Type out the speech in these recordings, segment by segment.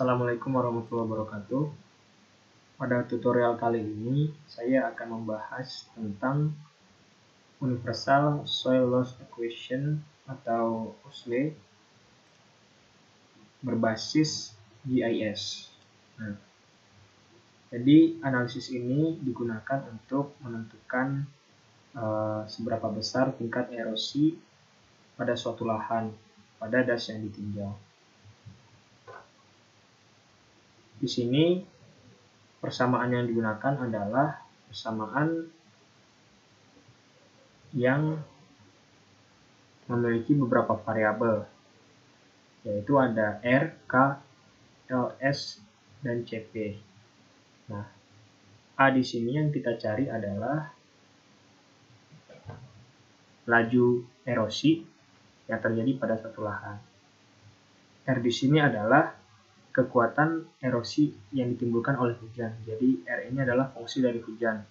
Assalamualaikum warahmatullahi wabarakatuh. Pada tutorial kali ini, saya akan membahas tentang Universal Soil Loss Equation atau USLE berbasis GIS. Jadi analisis ini digunakan untuk menentukan seberapa besar tingkat erosi pada suatu lahan pada das yang ditinjau. Di sini persamaan yang digunakan adalah persamaan yang memiliki beberapa variabel, yaitu ada R, K, LS, dan CP. Nah, A di sini yang kita cari adalah laju erosi yang terjadi pada suatu lahan. R di sini adalah kekuatan erosi yang ditimbulkan oleh hujan. Jadi R ini adalah fungsi dari hujan.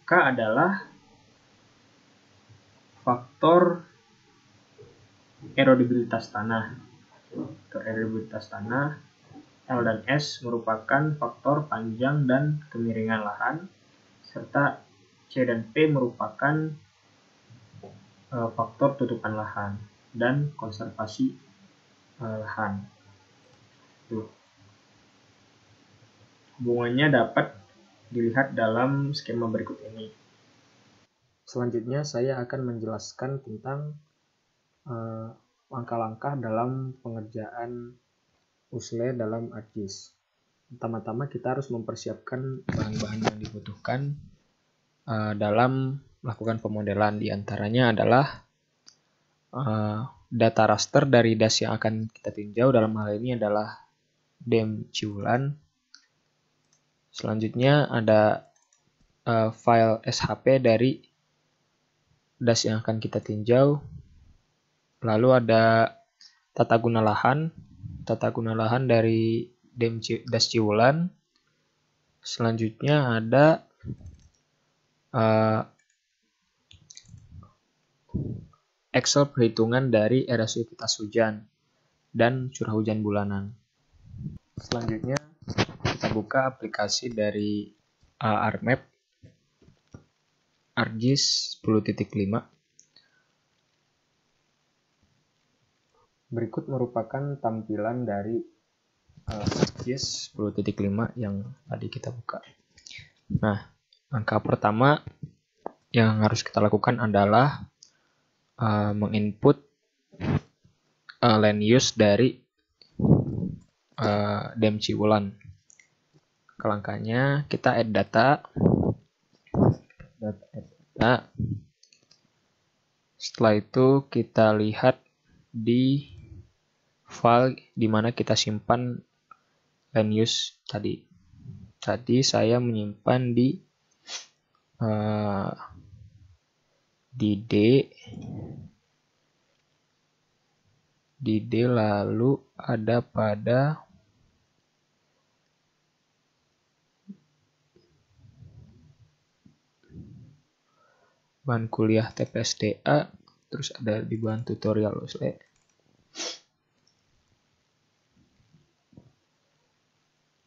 K adalah faktor erodibilitas tanah. L dan S merupakan faktor panjang dan kemiringan lahan, serta C dan P merupakan faktor tutupan lahan dan konservasi lahan. Hubungannya dapat dilihat dalam skema berikut ini. Selanjutnya saya akan menjelaskan tentang langkah-langkah dalam pengerjaan USLE dalam ArcGIS. Pertama-tama kita harus mempersiapkan bahan-bahan yang dibutuhkan dalam melakukan pemodelan. Di antaranya adalah data raster dari das yang akan kita tinjau. Dalam hal ini adalah DEM Ciwulan. Selanjutnya ada file SHP dari das yang akan kita tinjau. Lalu ada tata guna lahan dari DEM das Ciwulan. Selanjutnya ada Excel perhitungan dari erosivitas hujan dan curah hujan bulanan. Selanjutnya kita buka aplikasi dari ArcMap ArcGIS 10.5. Berikut merupakan tampilan dari ArcGIS 10.5 yang tadi kita buka. Nah, langkah pertama yang harus kita lakukan adalah menginput land use dari DEM Ciwulan. Langkahnya kita add data. Setelah itu kita lihat di file di mana kita simpan land use tadi. Tadi saya menyimpan di D lalu ada pada bahan kuliah TPSDA, terus ada di bahan tutorial USLE.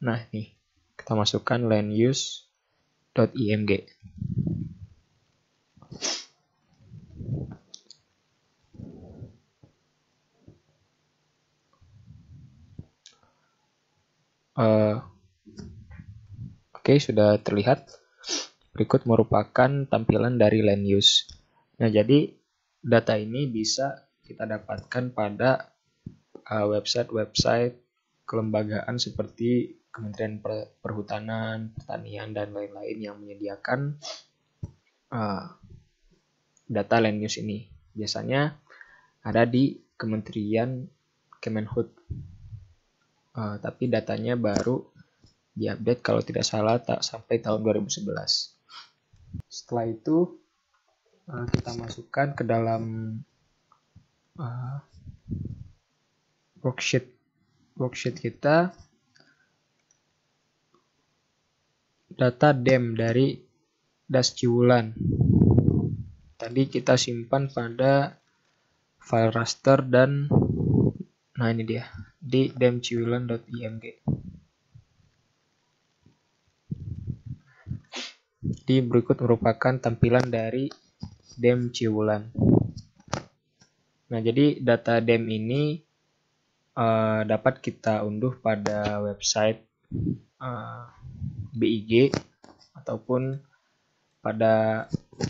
Nah, nih kita masukkan land use.img. Oke, sudah terlihat. Berikut merupakan tampilan dari land use. Nah, jadi data ini bisa kita dapatkan pada website-website kelembagaan seperti Kementerian Perhutanan, Pertanian, dan lain-lain yang menyediakan data land use ini. Biasanya ada di Kementerian Kemenhut. Tapi datanya baru diupdate kalau tidak salah sampai tahun 2011. Setelah itu kita masukkan ke dalam worksheet kita data DEM dari das Ciwulan. Tadi kita simpan pada file raster dan Nah, ini dia di demciulan.img. Di berikut merupakan tampilan dari dem Ciwulan. Nah, jadi data dem ini dapat kita unduh pada website BIG ataupun pada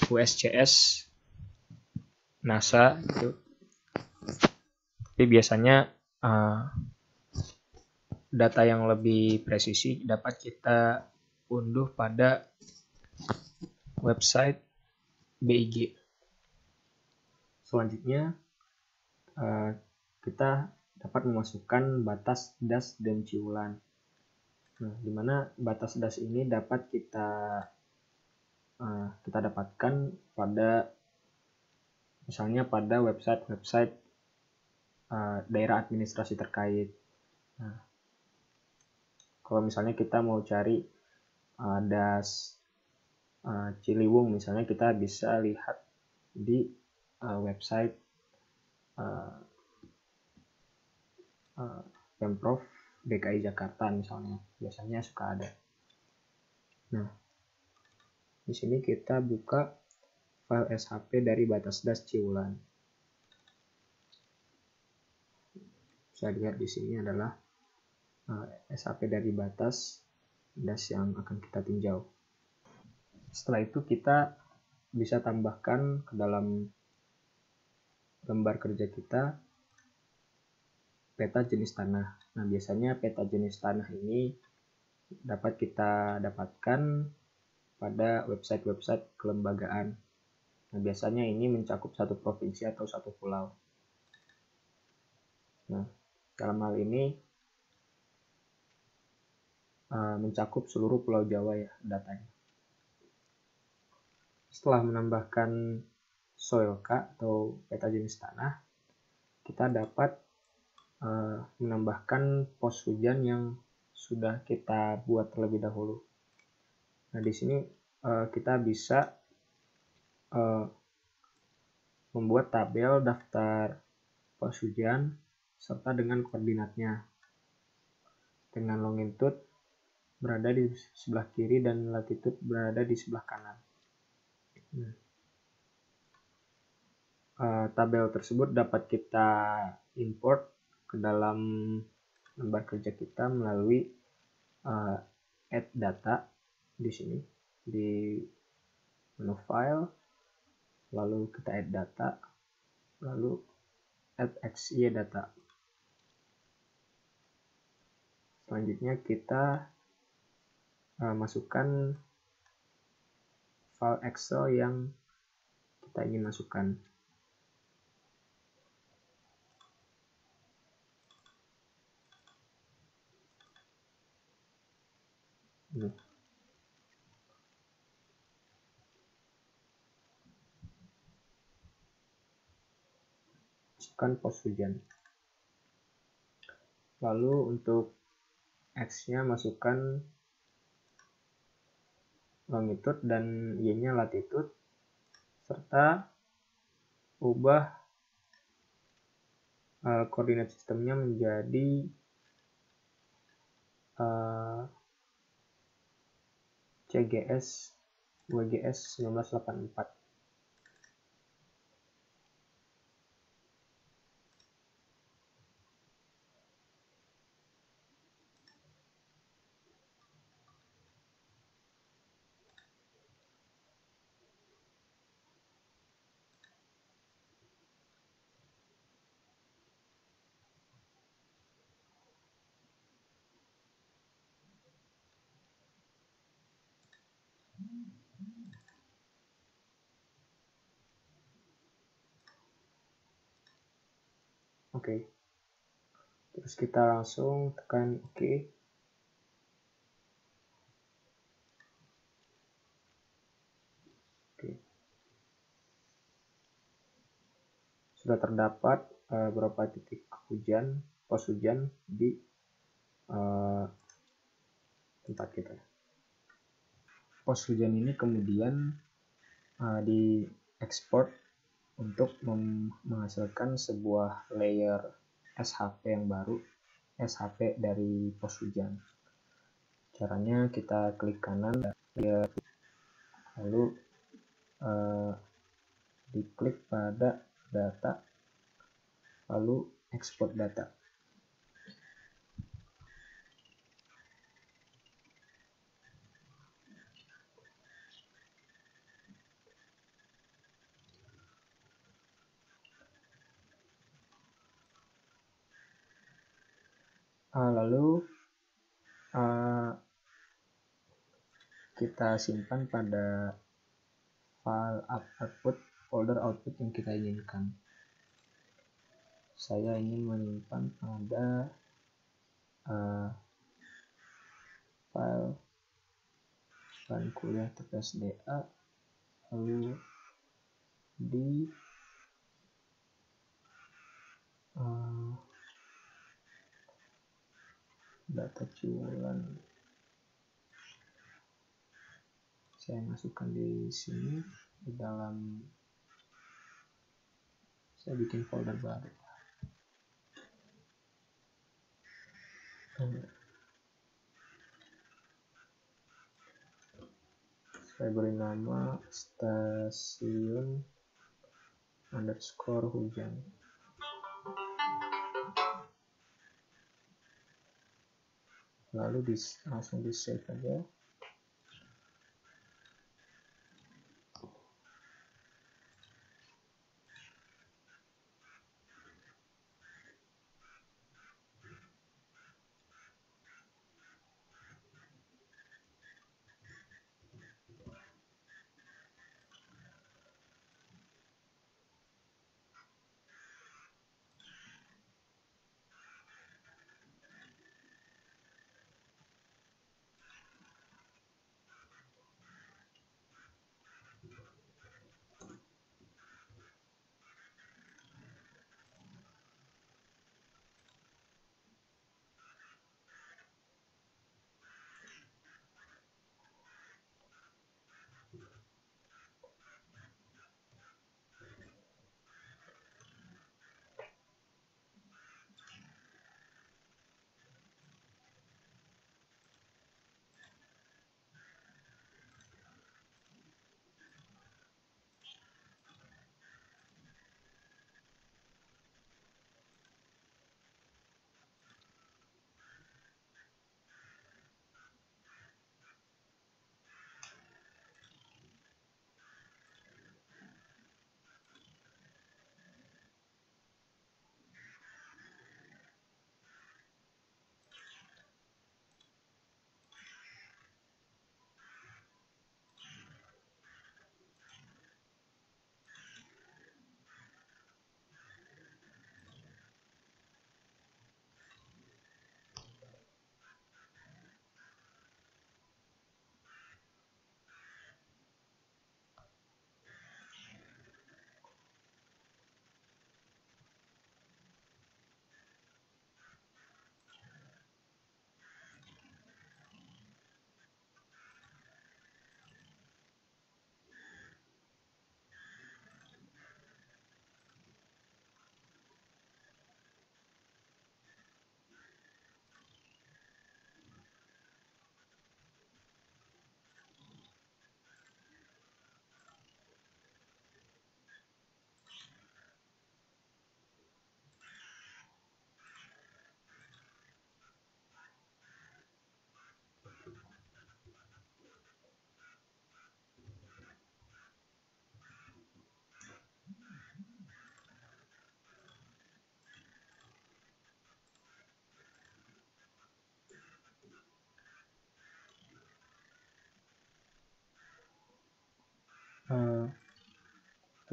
USCS NASA gitu. Tapi biasanya data yang lebih presisi dapat kita unduh pada website BIG. Selanjutnya kita dapat memasukkan batas das dem Ciwulan. Nah, di mana batas das ini dapat kita dapatkan pada misalnya pada website daerah administrasi terkait. Nah, kalau misalnya kita mau cari das Ciliwung, misalnya kita bisa lihat di website Pemprov DKI Jakarta misalnya, biasanya suka ada. Nah, di sini kita buka file SHP dari batas das Ciwulan. Bisa lihat di sini adalah SHP dari batas das yang akan kita tinjau. Setelah itu kita bisa tambahkan ke dalam lembar kerja kita peta jenis tanah. Nah, biasanya peta jenis tanah ini dapat kita dapatkan pada website-website kelembagaan. Nah, biasanya ini mencakup satu provinsi atau satu pulau. Nah, dalam hal ini mencakup seluruh Pulau Jawa ya datanya. Setelah menambahkan soilka atau peta jenis tanah, kita dapat menambahkan pos hujan yang sudah kita buat terlebih dahulu. Nah, di sini kita bisa membuat tabel daftar pos hujan serta dengan koordinatnya, dengan longitude berada di sebelah kiri dan latitude berada di sebelah kanan. Tabel tersebut dapat kita import ke dalam lembar kerja kita melalui add data di sini di menu file, lalu kita add data, lalu add XY data. Selanjutnya kita masukkan file Excel yang kita ingin masukkan. Masukkan pos hujan. Lalu untuk X-nya masukkan longitude dan Y-nya latitude, serta ubah koordinat sistemnya menjadi CGS WGS 1984. Oke. Terus kita langsung tekan OK. Oke. Sudah terdapat beberapa titik hujan, pos hujan di tempat kita. Pos hujan ini kemudian diekspor untuk menghasilkan sebuah layer SHP yang baru, SHP dari pos hujan. Caranya kita klik kanan, lalu diklik pada data, lalu ekspor data. Lalu kita simpan pada file output, folder output yang kita inginkan. Saya ingin menyimpan pada file bahan kuliah TPSDA, lalu di data ciulan saya masukkan di sini, di dalam, saya bikin folder baru. Saya beri nama stasiun underscore hujan. Lalu langsung di save aja.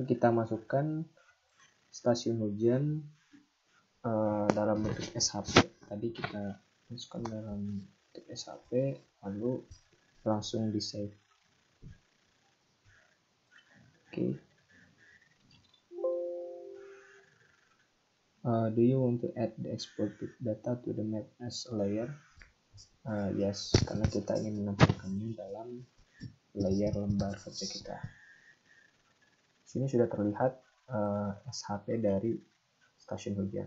Kita masukkan stasiun hujan dalam bentuk SHP. Tadi kita masukkan dalam bentuk SHP, lalu langsung di save. Oke. Do you want to add the exported data to the map as a layer? Yes, karena kita ingin menampilkannya dalam layer lembar VT kita. Sini sudah terlihat SHP dari stasiun hujan.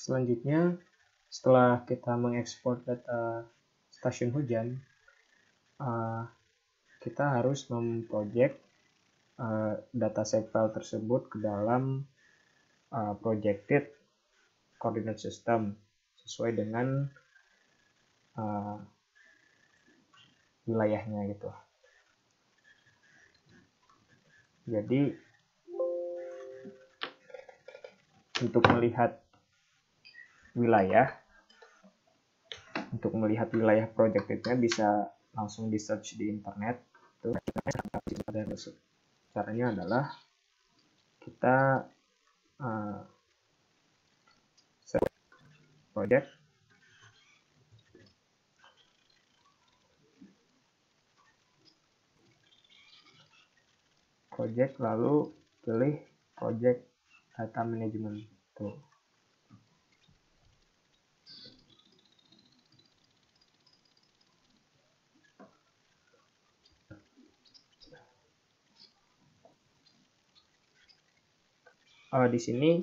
Selanjutnya, setelah kita mengekspor data stasiun hujan, kita harus memproject data set file tersebut ke dalam projected coordinate system sesuai dengan wilayahnya gitu. Jadi untuk melihat wilayah projectednya bisa langsung di search di internet. Caranya adalah kita search project lalu pilih project data management tuh. Di sini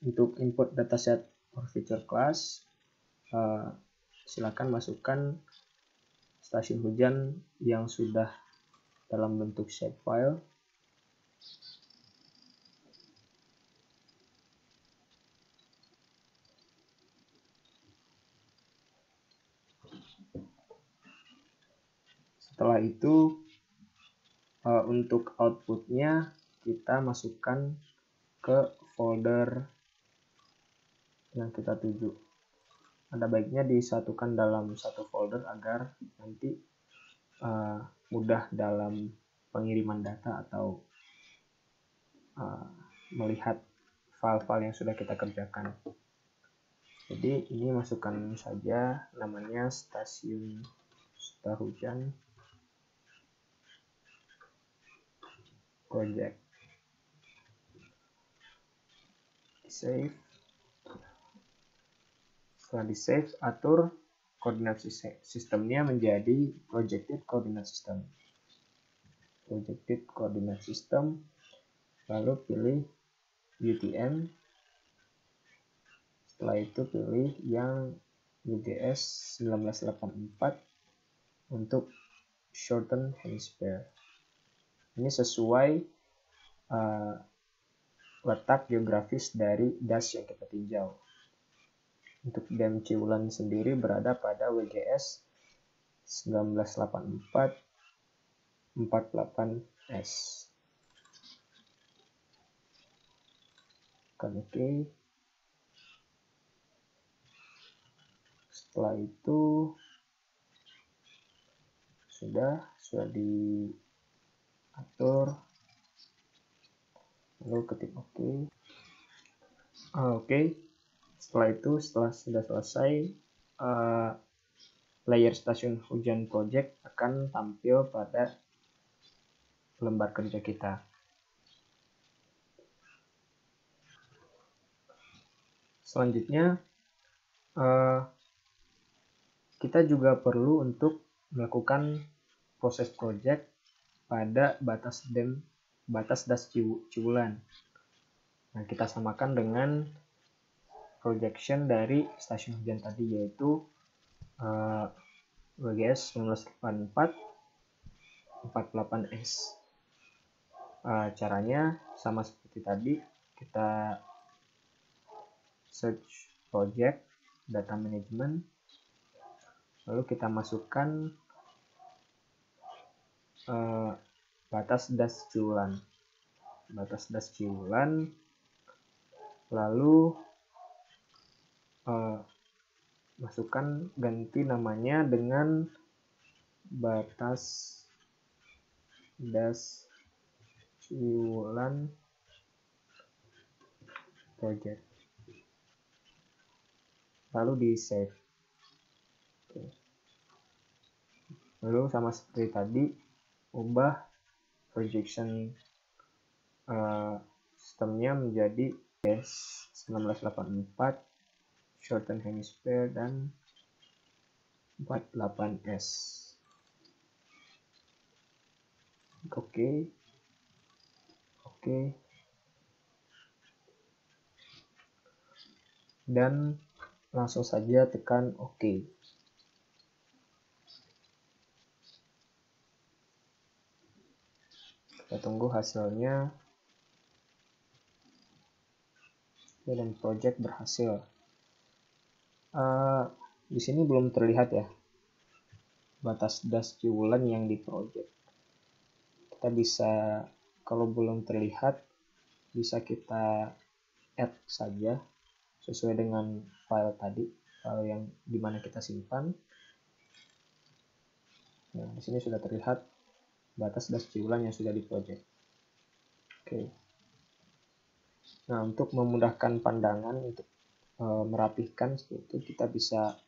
untuk input dataset or feature class, silakan masukkan stasiun hujan yang sudah dalam bentuk shapefile. Setelah itu, untuk outputnya kita masukkan ke folder yang kita tuju. Ada baiknya disatukan dalam satu folder agar nanti mudah dalam pengiriman data atau melihat file-file yang sudah kita kerjakan. Jadi ini masukkan saja namanya stasiun hujan project. Save. Setelah di save, atur koordinat sistemnya menjadi projected coordinate system. Projected coordinate system, lalu pilih UTM. Setelah itu pilih yang UGS 1984 untuk shorten hemisphere. Ini sesuai letak geografis dari das yang kita tinjau. Untuk Dam Ciulan sendiri berada pada WGS 1984-48S. Oke. Setelah itu sudah diatur, lalu ketik OK. Setelah itu, setelah sudah selesai, layer stasiun hujan project akan tampil pada lembar kerja kita. Selanjutnya, kita juga perlu untuk melakukan proses project pada batas das Ciulan. Nah, kita samakan dengan projection dari stasiun hujan tadi, yaitu WGS 1984-48S. Caranya sama seperti tadi, kita search project data management, lalu kita masukkan batas das Ciulan. Lalu masukkan, ganti namanya dengan batas das Ciulan project, lalu di save. Lalu sama seperti tadi, ubah projection sistemnya menjadi WGS 1984, shorten hemisphere, dan 48S. Oke. dan langsung saja tekan OK. Kita tunggu hasilnya. Dan project berhasil. Di sini belum terlihat ya batas das ciulan yang di project. Kita bisa, kalau belum terlihat, bisa kita add saja sesuai dengan file tadi, file yang dimana kita simpan. Nah, di sini sudah terlihat batas das ciulan yang sudah di project. Oke. Nah, untuk memudahkan pandangan, untuk merapihkan seperti itu, kita bisa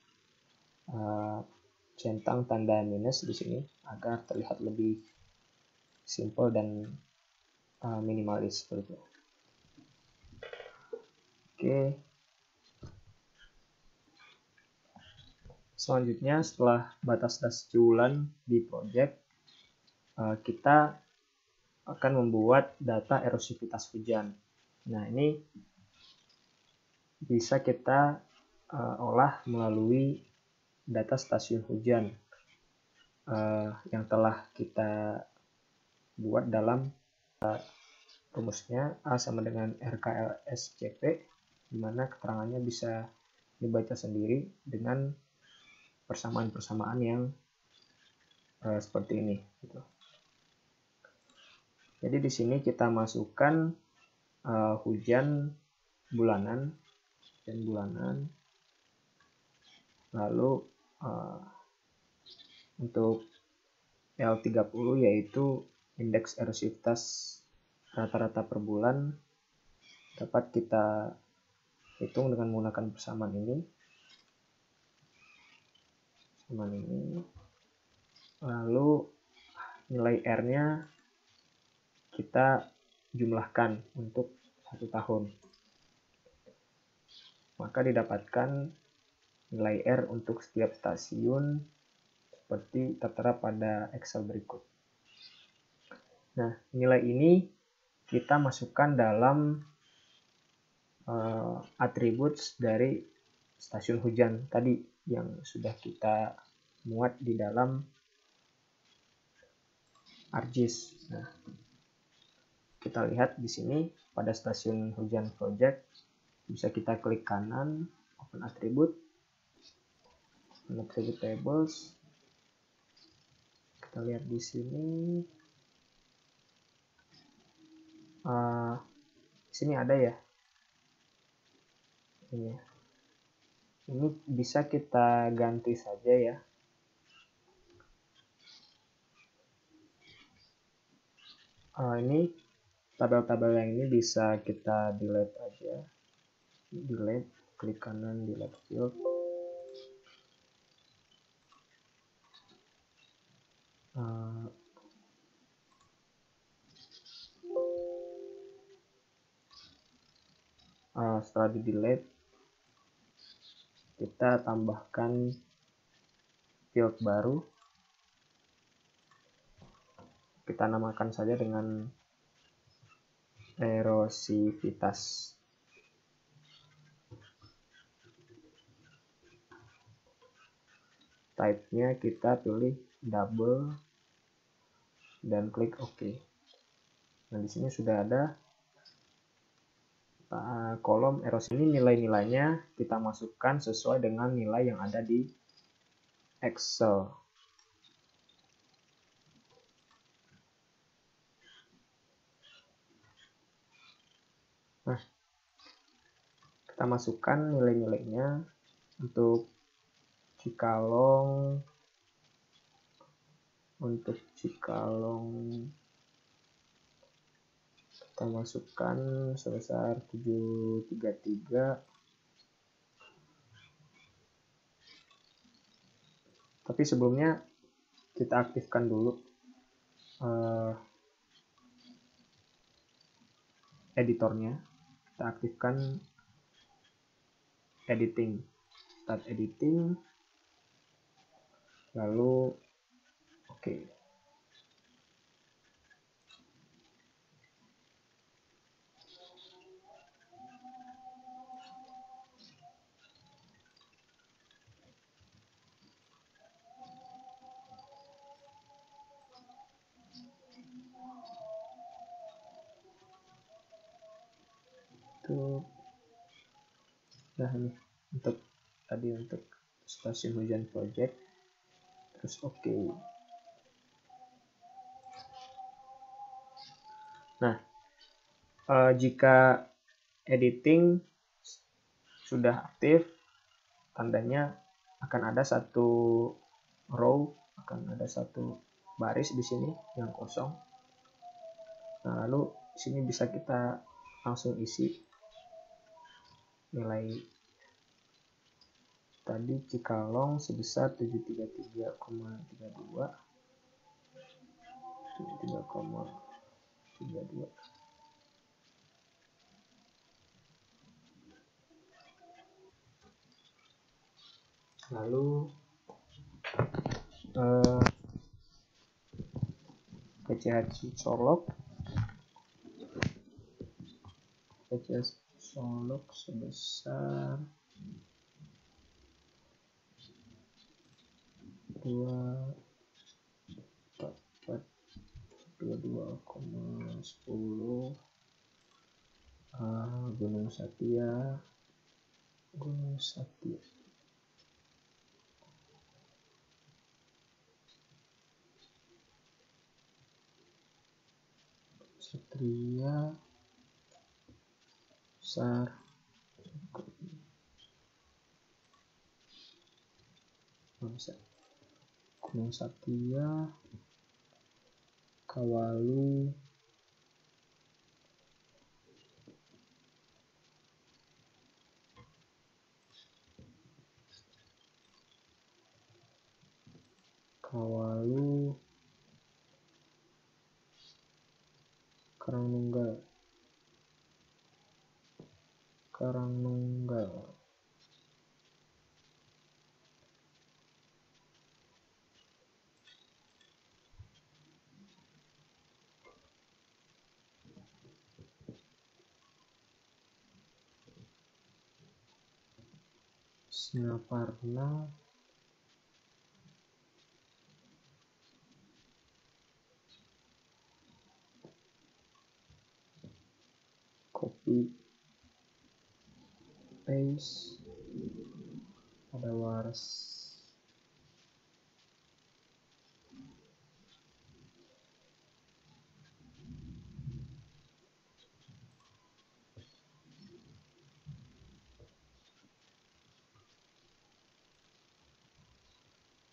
centang tanda minus di sini agar terlihat lebih simple dan minimalis seperti itu. Oke. Selanjutnya, setelah batas das ciulan di project, kita akan membuat data erosivitas hujan. Nah, ini bisa kita olah melalui data stasiun hujan yang telah kita buat dalam rumusnya A sama dengan RKLSCP, di mana keterangannya bisa dibaca sendiri dengan persamaan-persamaan yang seperti ini. Gitu. Jadi di sini kita masukkan hujan bulanan, lalu untuk L30 yaitu indeks erosivitas rata-rata per bulan, dapat kita hitung dengan menggunakan persamaan ini. Lalu nilai R-nya kita jumlahkan untuk 1 tahun. Maka didapatkan nilai R untuk setiap stasiun seperti tertera pada Excel berikut. Nah, nilai ini kita masukkan dalam attributes dari stasiun hujan tadi yang sudah kita muat di dalam ArcGIS. Nah, kita lihat di sini pada stasiun hujan project, bisa kita klik kanan, open attribute tables. Kita lihat di sini, di sini ada ya. Ini bisa kita ganti saja ya. Ini tabel-tabel yang ini bisa kita delete aja. Delete, klik kanan, delete field. Setelah di delete, kita tambahkan field baru. Kita namakan saja dengan erosivitas. Type-nya kita pilih double dan klik OK. Nah, di sini sudah ada kolom erosi. Ini nilai-nilainya kita masukkan sesuai dengan nilai yang ada di Excel. Nah, kita masukkan nilai-nilainya. Untuk Cikalong kita masukkan sebesar 733. Tapi sebelumnya kita aktifkan dulu editornya. Kita aktifkan editing, start editing, lalu oke. untuk ini untuk tadi untuk stasiun hujan project, terus oke. Nah, jika editing sudah aktif, tandanya akan ada satu row, akan ada satu baris di sini yang kosong. Nah, lalu sini bisa kita langsung isi nilai tadi Cikalong sebesar 733,32. Lalu PCH Solok sebesar 22,10. Gunung Satya Satria besar Gunung Satya Kawalu Karangnunggal. Singaparna copy paste pada waras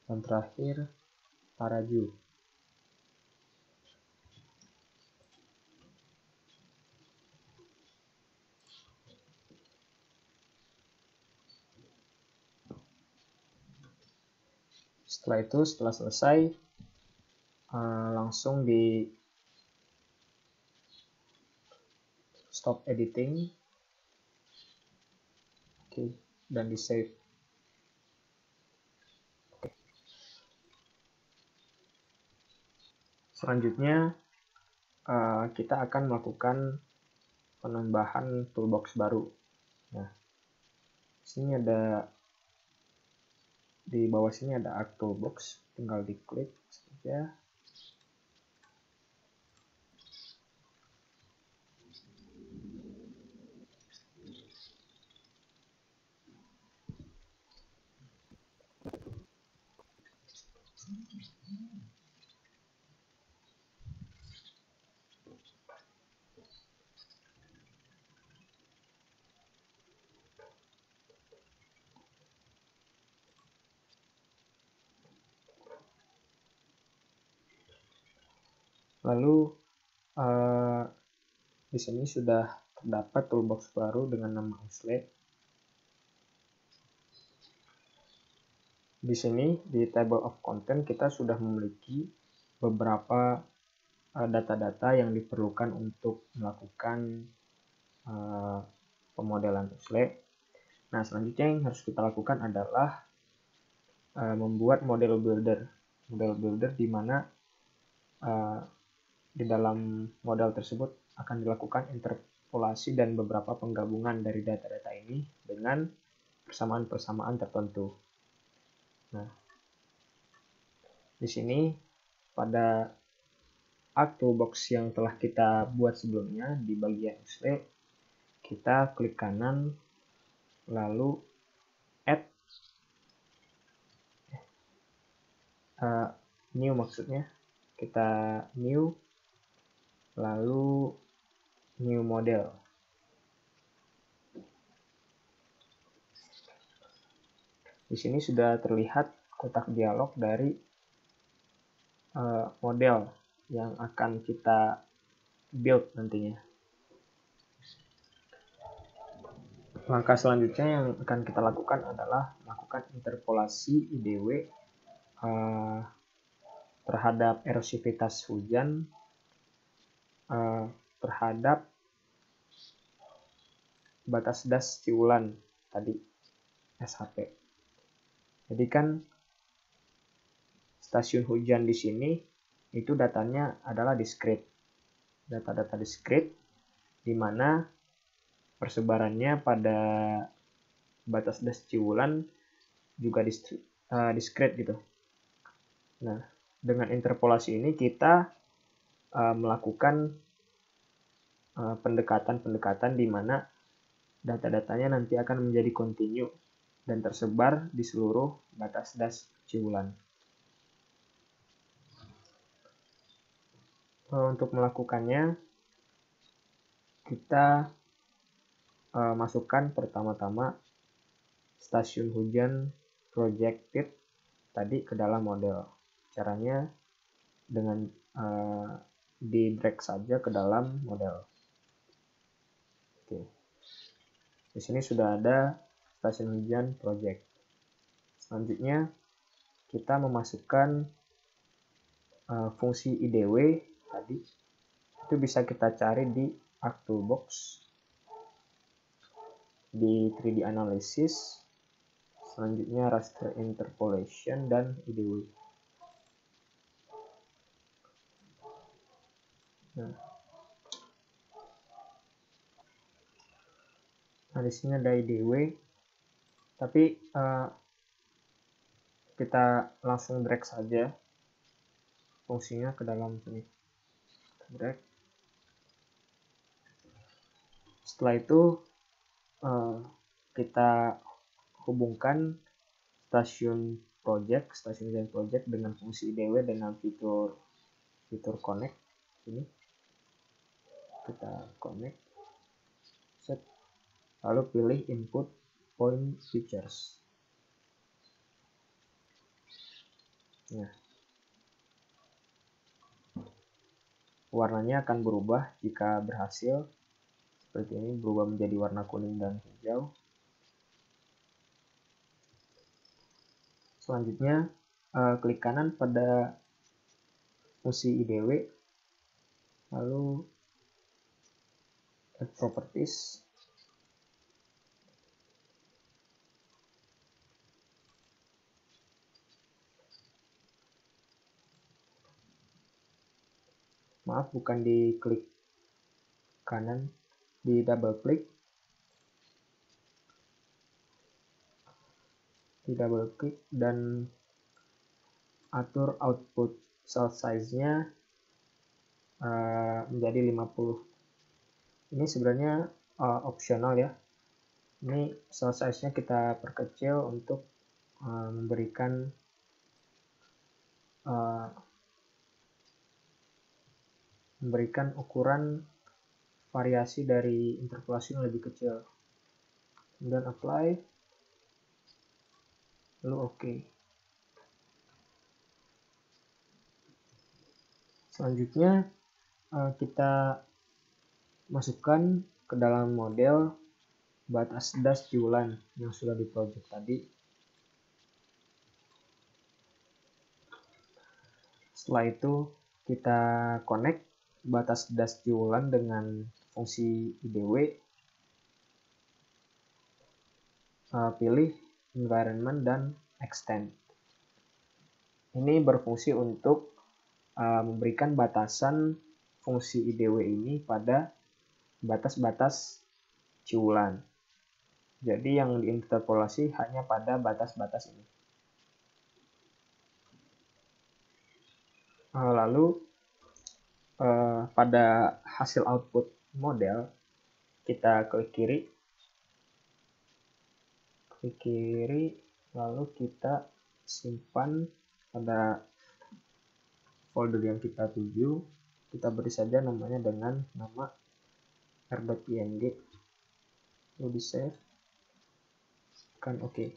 dan terakhir Paraju. Setelah selesai langsung di stop editing, dan di save. Selanjutnya kita akan melakukan penambahan toolbox baru. Nah, sini ada di bawah sini ada Arc Toolbox, tinggal diklik saja. Lalu di sini sudah terdapat toolbox baru dengan nama Usle. Di sini di table of content kita sudah memiliki beberapa data-data yang diperlukan untuk melakukan pemodelan Usle. Nah, selanjutnya yang harus kita lakukan adalah membuat model builder. Model builder di mana di dalam model tersebut akan dilakukan interpolasi dan beberapa penggabungan dari data-data ini dengan persamaan-persamaan tertentu. Nah, di sini pada Arc Toolbox yang telah kita buat sebelumnya di bagian Usle, kita klik kanan, lalu add new, maksudnya kita new, lalu new model. Di sini sudah terlihat kotak dialog dari model yang akan kita build nantinya. Langkah selanjutnya yang akan kita lakukan adalah melakukan interpolasi IDW terhadap erosivitas hujan terhadap batas das Ciulan tadi, SHP. Jadi kan stasiun hujan di sini itu datanya adalah discrete. Data-data discrete di mana persebarannya pada batas das Ciulan juga discrete gitu. Nah, dengan interpolasi ini kita melakukan pendekatan-pendekatan di mana data-datanya nanti akan menjadi kontinu dan tersebar di seluruh batas das Ciulan. Untuk melakukannya, kita masukkan pertama-tama stasiun hujan projected tadi ke dalam model. Caranya dengan di drag saja ke dalam model. Oke. Di sini sudah ada stasiun hujan project. Selanjutnya kita memasukkan fungsi IDW tadi. Itu bisa kita cari di ArcToolbox, di 3D Analysis, selanjutnya Raster Interpolation, dan IDW. Nah, di sini ada IDW, tapi kita langsung drag saja fungsinya ke dalam sini. Drag. Setelah itu kita hubungkan stasiun hujan project dengan fungsi IDW dengan fitur connect. Ini kita connect, set, lalu pilih input point features. Nah, warnanya akan berubah jika berhasil. Seperti ini, berubah menjadi warna kuning dan hijau. Selanjutnya, klik kanan pada fungsi IDW, lalu add properties. Maaf, bukan di klik kanan, di double click. Dan atur output cell size-nya menjadi 50. Ini sebenarnya opsional ya. Ini cell size-nya kita perkecil untuk memberikan ukuran variasi dari interpolasi yang lebih kecil. Kemudian apply, lalu oke. Selanjutnya kita masukkan ke dalam model batas das Ciulan yang sudah diproject tadi. Setelah itu kita connect batas das Ciulan dengan fungsi IDW, pilih environment dan extend. Ini berfungsi untuk memberikan batasan fungsi IDW ini pada batas-batas Ciulan. Jadi yang diinterpolasi hanya pada batas-batas ini. Lalu pada hasil output model kita klik kiri, lalu kita simpan pada folder yang kita tuju. Kita beri saja namanya dengan nama r.img, lalu di save, tekan OK.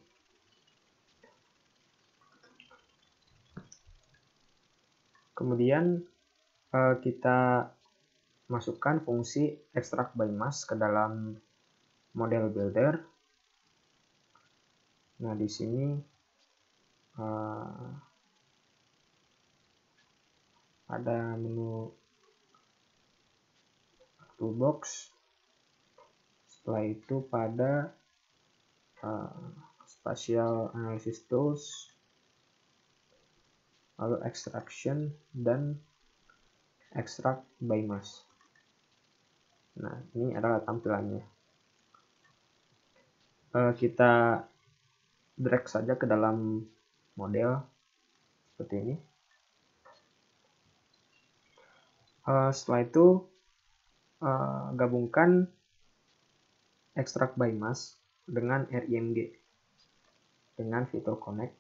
Kemudian kita masukkan fungsi extract by mask ke dalam model builder. Nah, di sini ada menu toolbox. Setelah itu pada spatial analysis tools, lalu extraction dan extract by mask. Nah, ini adalah tampilannya. Kita drag saja ke dalam model seperti ini. Setelah itu gabungkan extract by mask dengan RIMG dengan fitur connect.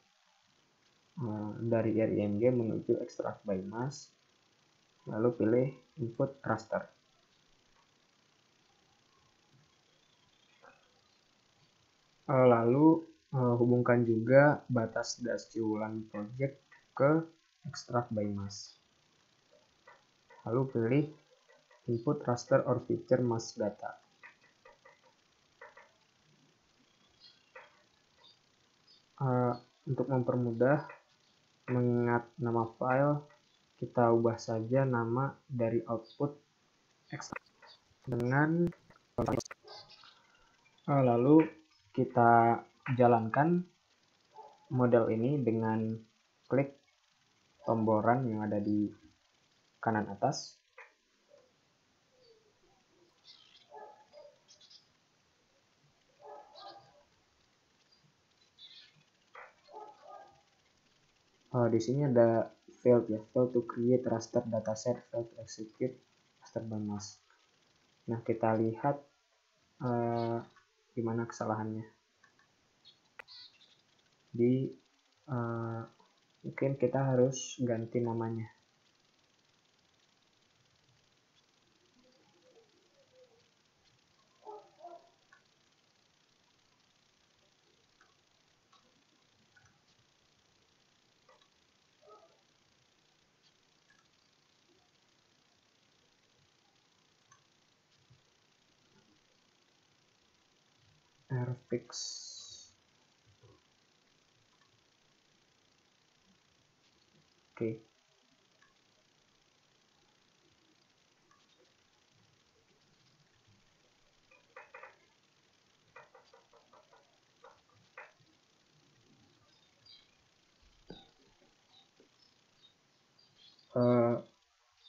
Dari RIMG menuju extract by mask, lalu pilih input raster. Lalu hubungkan juga batas dasyulan project ke extract by mask. Lalu pilih input raster or feature mask data. Untuk mempermudah mengingat nama file, kita ubah saja nama dari output extract dengan lalu kita jalankan model ini dengan klik tombol run yang ada di kanan atas. Di sini ada failed ya, failed to create raster dataset, failed to execute raster by mask. Nah, kita lihat di mana kesalahannya. Mungkin kita harus ganti namanya. Rfix. Oke.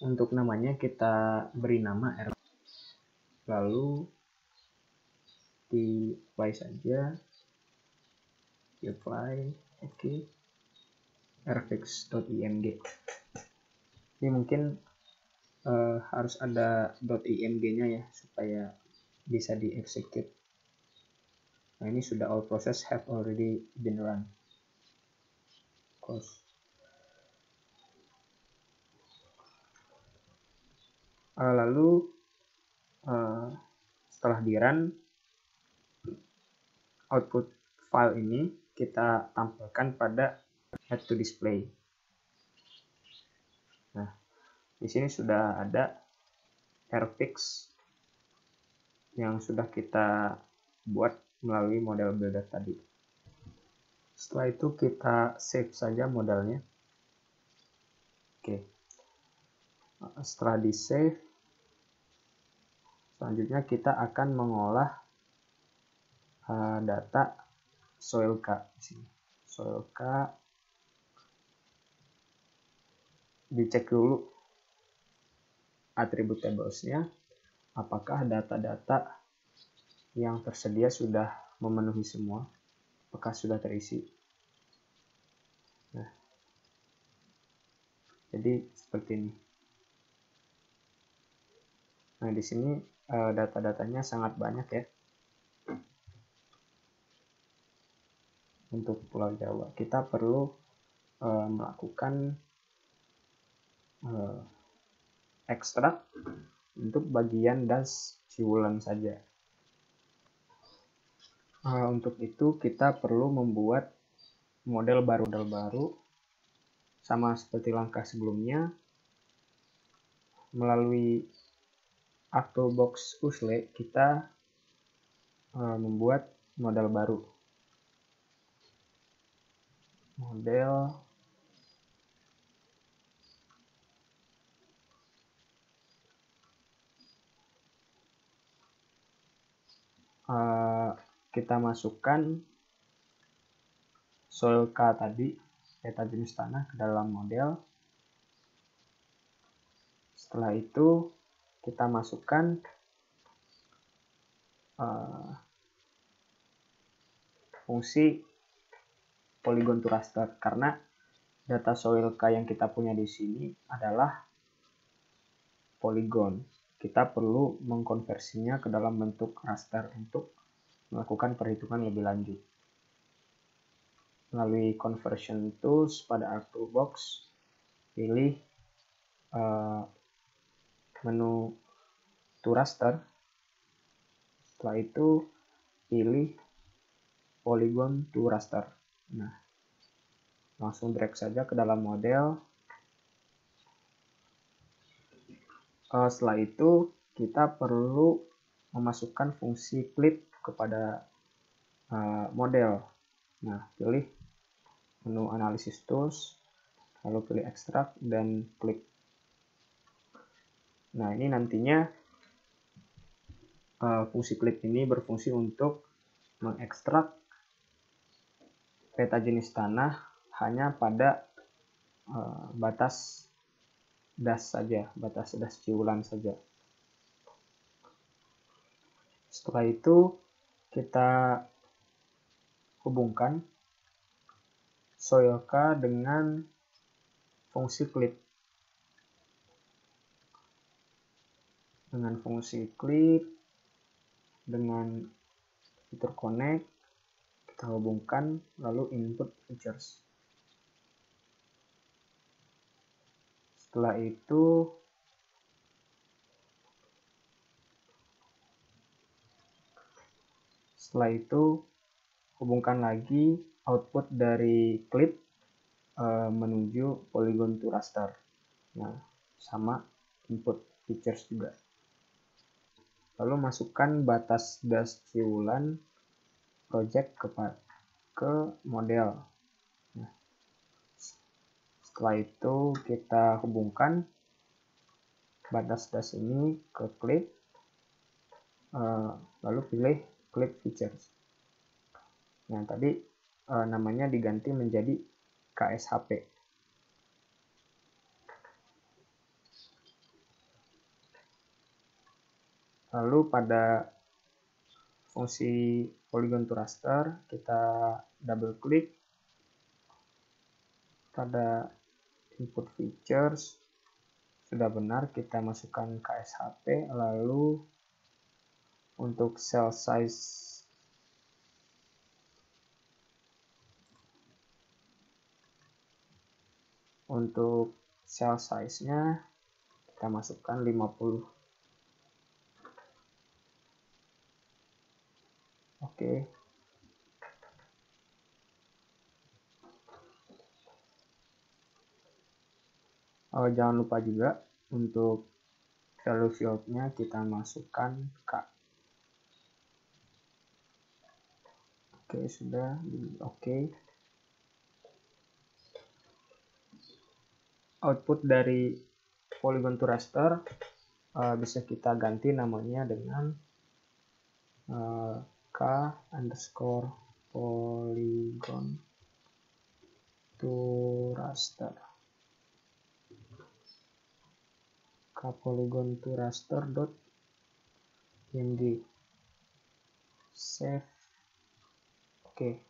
Untuk namanya kita beri nama R, lalu di apply saja, di apply, oke, rfix.img. Ini mungkin harus ada .img-nya ya supaya bisa di-execute. Nah, ini sudah all process have already been run. Close. Lalu setelah di run, output file ini kita tampilkan pada head to display. Nah, di sini sudah ada rfix yang sudah kita buat melalui model builder tadi. Setelah itu kita save saja modelnya. Oke. Setelah di save, selanjutnya kita akan mengolah data soil K di sini. Soil K, dicek dulu atribut tables-nya, apakah data-data yang tersedia sudah memenuhi semua, apakah sudah terisi. Nah, jadi seperti ini. Nah, di sini data-datanya sangat banyak ya. Untuk Pulau Jawa kita perlu melakukan ekstrak untuk bagian das Ciwulan saja. Untuk itu kita perlu membuat model baru sama seperti langkah sebelumnya. Melalui ActoBox USLE kita membuat model baru. Model kita masukkan soil K tadi, peta jenis tanah, ke dalam model. Setelah itu kita masukkan fungsi polygon to raster, karena data soil K yang kita punya di sini adalah polygon. Kita perlu mengkonversinya ke dalam bentuk raster untuk melakukan perhitungan lebih lanjut. Melalui conversion tools pada ActoBox, pilih menu to raster. Setelah itu pilih polygon to raster. Nah, langsung drag saja ke dalam model. Setelah itu kita perlu memasukkan fungsi clip kepada model. Nah, pilih menu analisis tools, lalu pilih extract dan clip. Nah, ini nantinya fungsi clip ini berfungsi untuk mengekstrak peta jenis tanah hanya pada batas das saja, batas das Ciwulan saja. Setelah itu kita hubungkan soil K dengan fungsi clip. Dengan fungsi clip, dengan fitur connect, kita hubungkan, lalu input features. Setelah itu hubungkan lagi output dari clip menuju polygon to raster. Nah, sama input features juga. Lalu masukkan batas das Ciwulan project ke model. Nah, setelah itu kita hubungkan batas das ini ke clip, lalu pilih clip features. Nah, tadi namanya diganti menjadi KSHP. Lalu pada fungsi polygon to raster kita double klik pada input features. Sudah benar, kita masukkan KSHP. Lalu untuk cell size size-nya kita masukkan 50. Oke. Jangan lupa juga untuk value field-nya kita masukkan K. Oke, sudah. Oke. Output dari polygon to raster bisa kita ganti namanya dengan K_polygon to raster. K_polygon to raster.img. Save. Oke.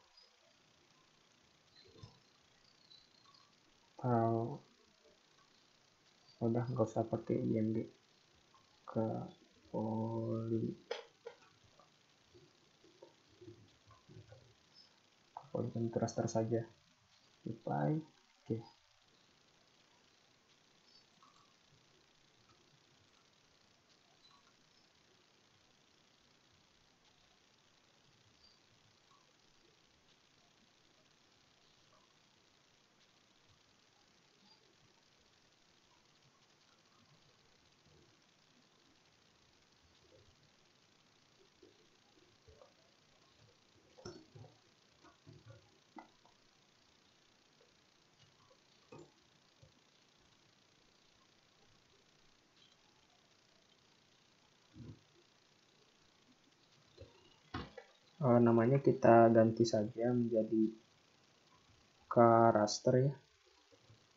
Udah, nggak usah pakai img. Ke polygon raster saja. Apply. Oke. Namanya kita ganti saja menjadi raster ya,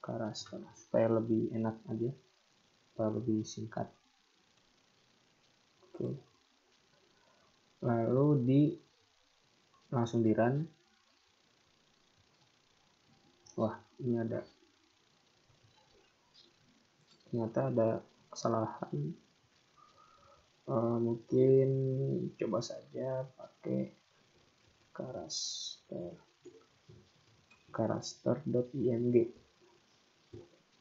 raster supaya lebih enak aja, supaya lebih singkat. Oke. Lalu langsung di run. Wah, ini ternyata ada kesalahan. Mungkin coba saja pakai raster.img.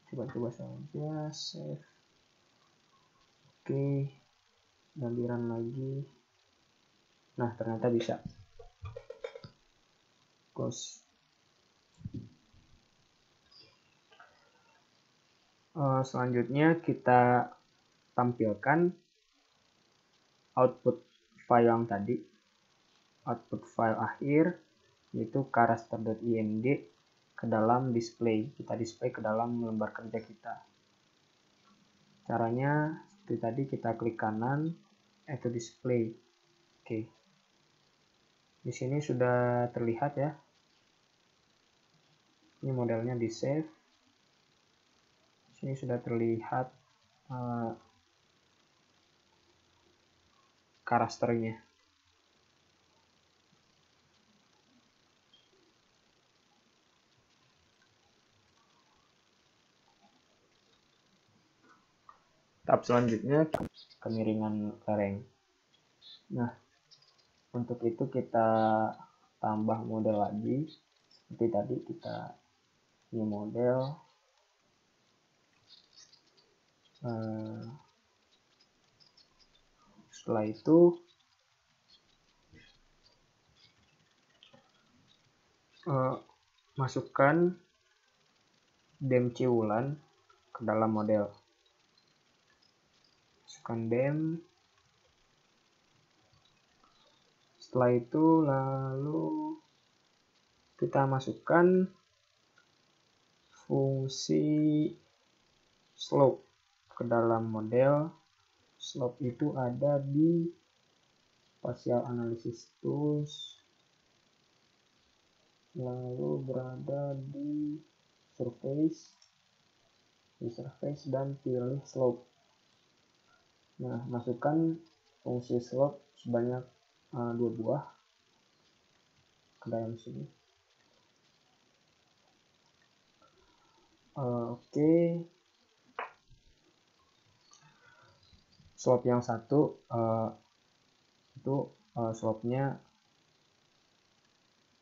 Coba saja, save. Oke, dan di run lagi. Nah, ternyata bisa. Close. Selanjutnya kita tampilkan output file yang tadi, output file akhir, yaitu raster.img ke dalam display. Kita display ke dalam lembar kerja kita. Caranya seperti tadi, kita klik kanan, itu display. Oke. Di sini sudah terlihat ya. Ini modelnya di save. Di sini sudah terlihat rasternya. Tahap selanjutnya kemiringan lereng. Nah, untuk itu kita tambah model lagi. Seperti tadi kita new model. Setelah itu masukkan dem ciulan ke dalam model. Masukkan dem. Setelah itu lalu kita masukkan fungsi slope ke dalam model. Slope itu ada di Spatial Analysis Tools, lalu berada di surface, dan pilih slope. Nah, masukkan fungsi slope sebanyak 2 buah ke dalam sini. Oke. Slope yang satu itu slope-nya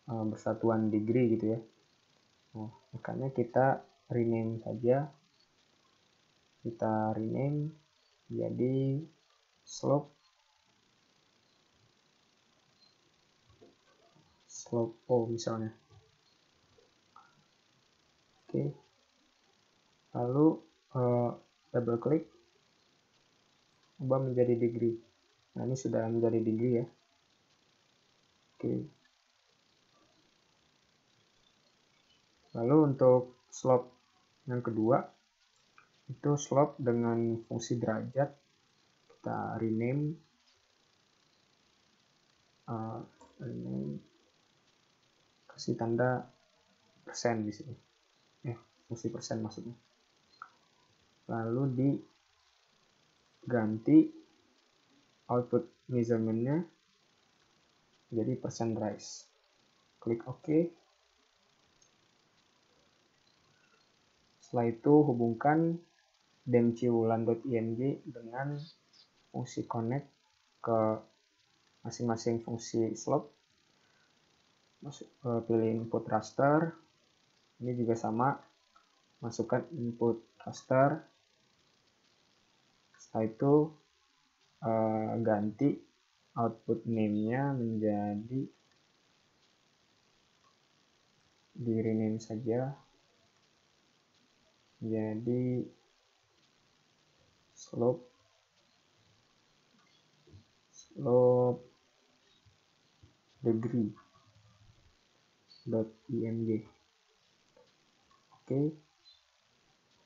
bersatuan degree gitu ya. Nah, makanya kita rename saja. Kita rename jadi slope O misalnya. Oke. Lalu double klik, ubah menjadi degree. Nah, ini sudah menjadi degree ya. Oke. Lalu untuk slope yang kedua, itu slope dengan fungsi derajat. Kita rename, kasih tanda persen di sini. Fungsi persen maksudnya. Lalu diganti output measurement-nya jadi percent rise. Klik OK. Setelah itu hubungkan dem ciulan.img dengan fungsi connect ke masing-masing fungsi slope. Pilih input raster. Ini juga sama, masukkan input raster. Setelah itu ganti output name-nya menjadi, di rename saja jadi slope degree.img. Oke.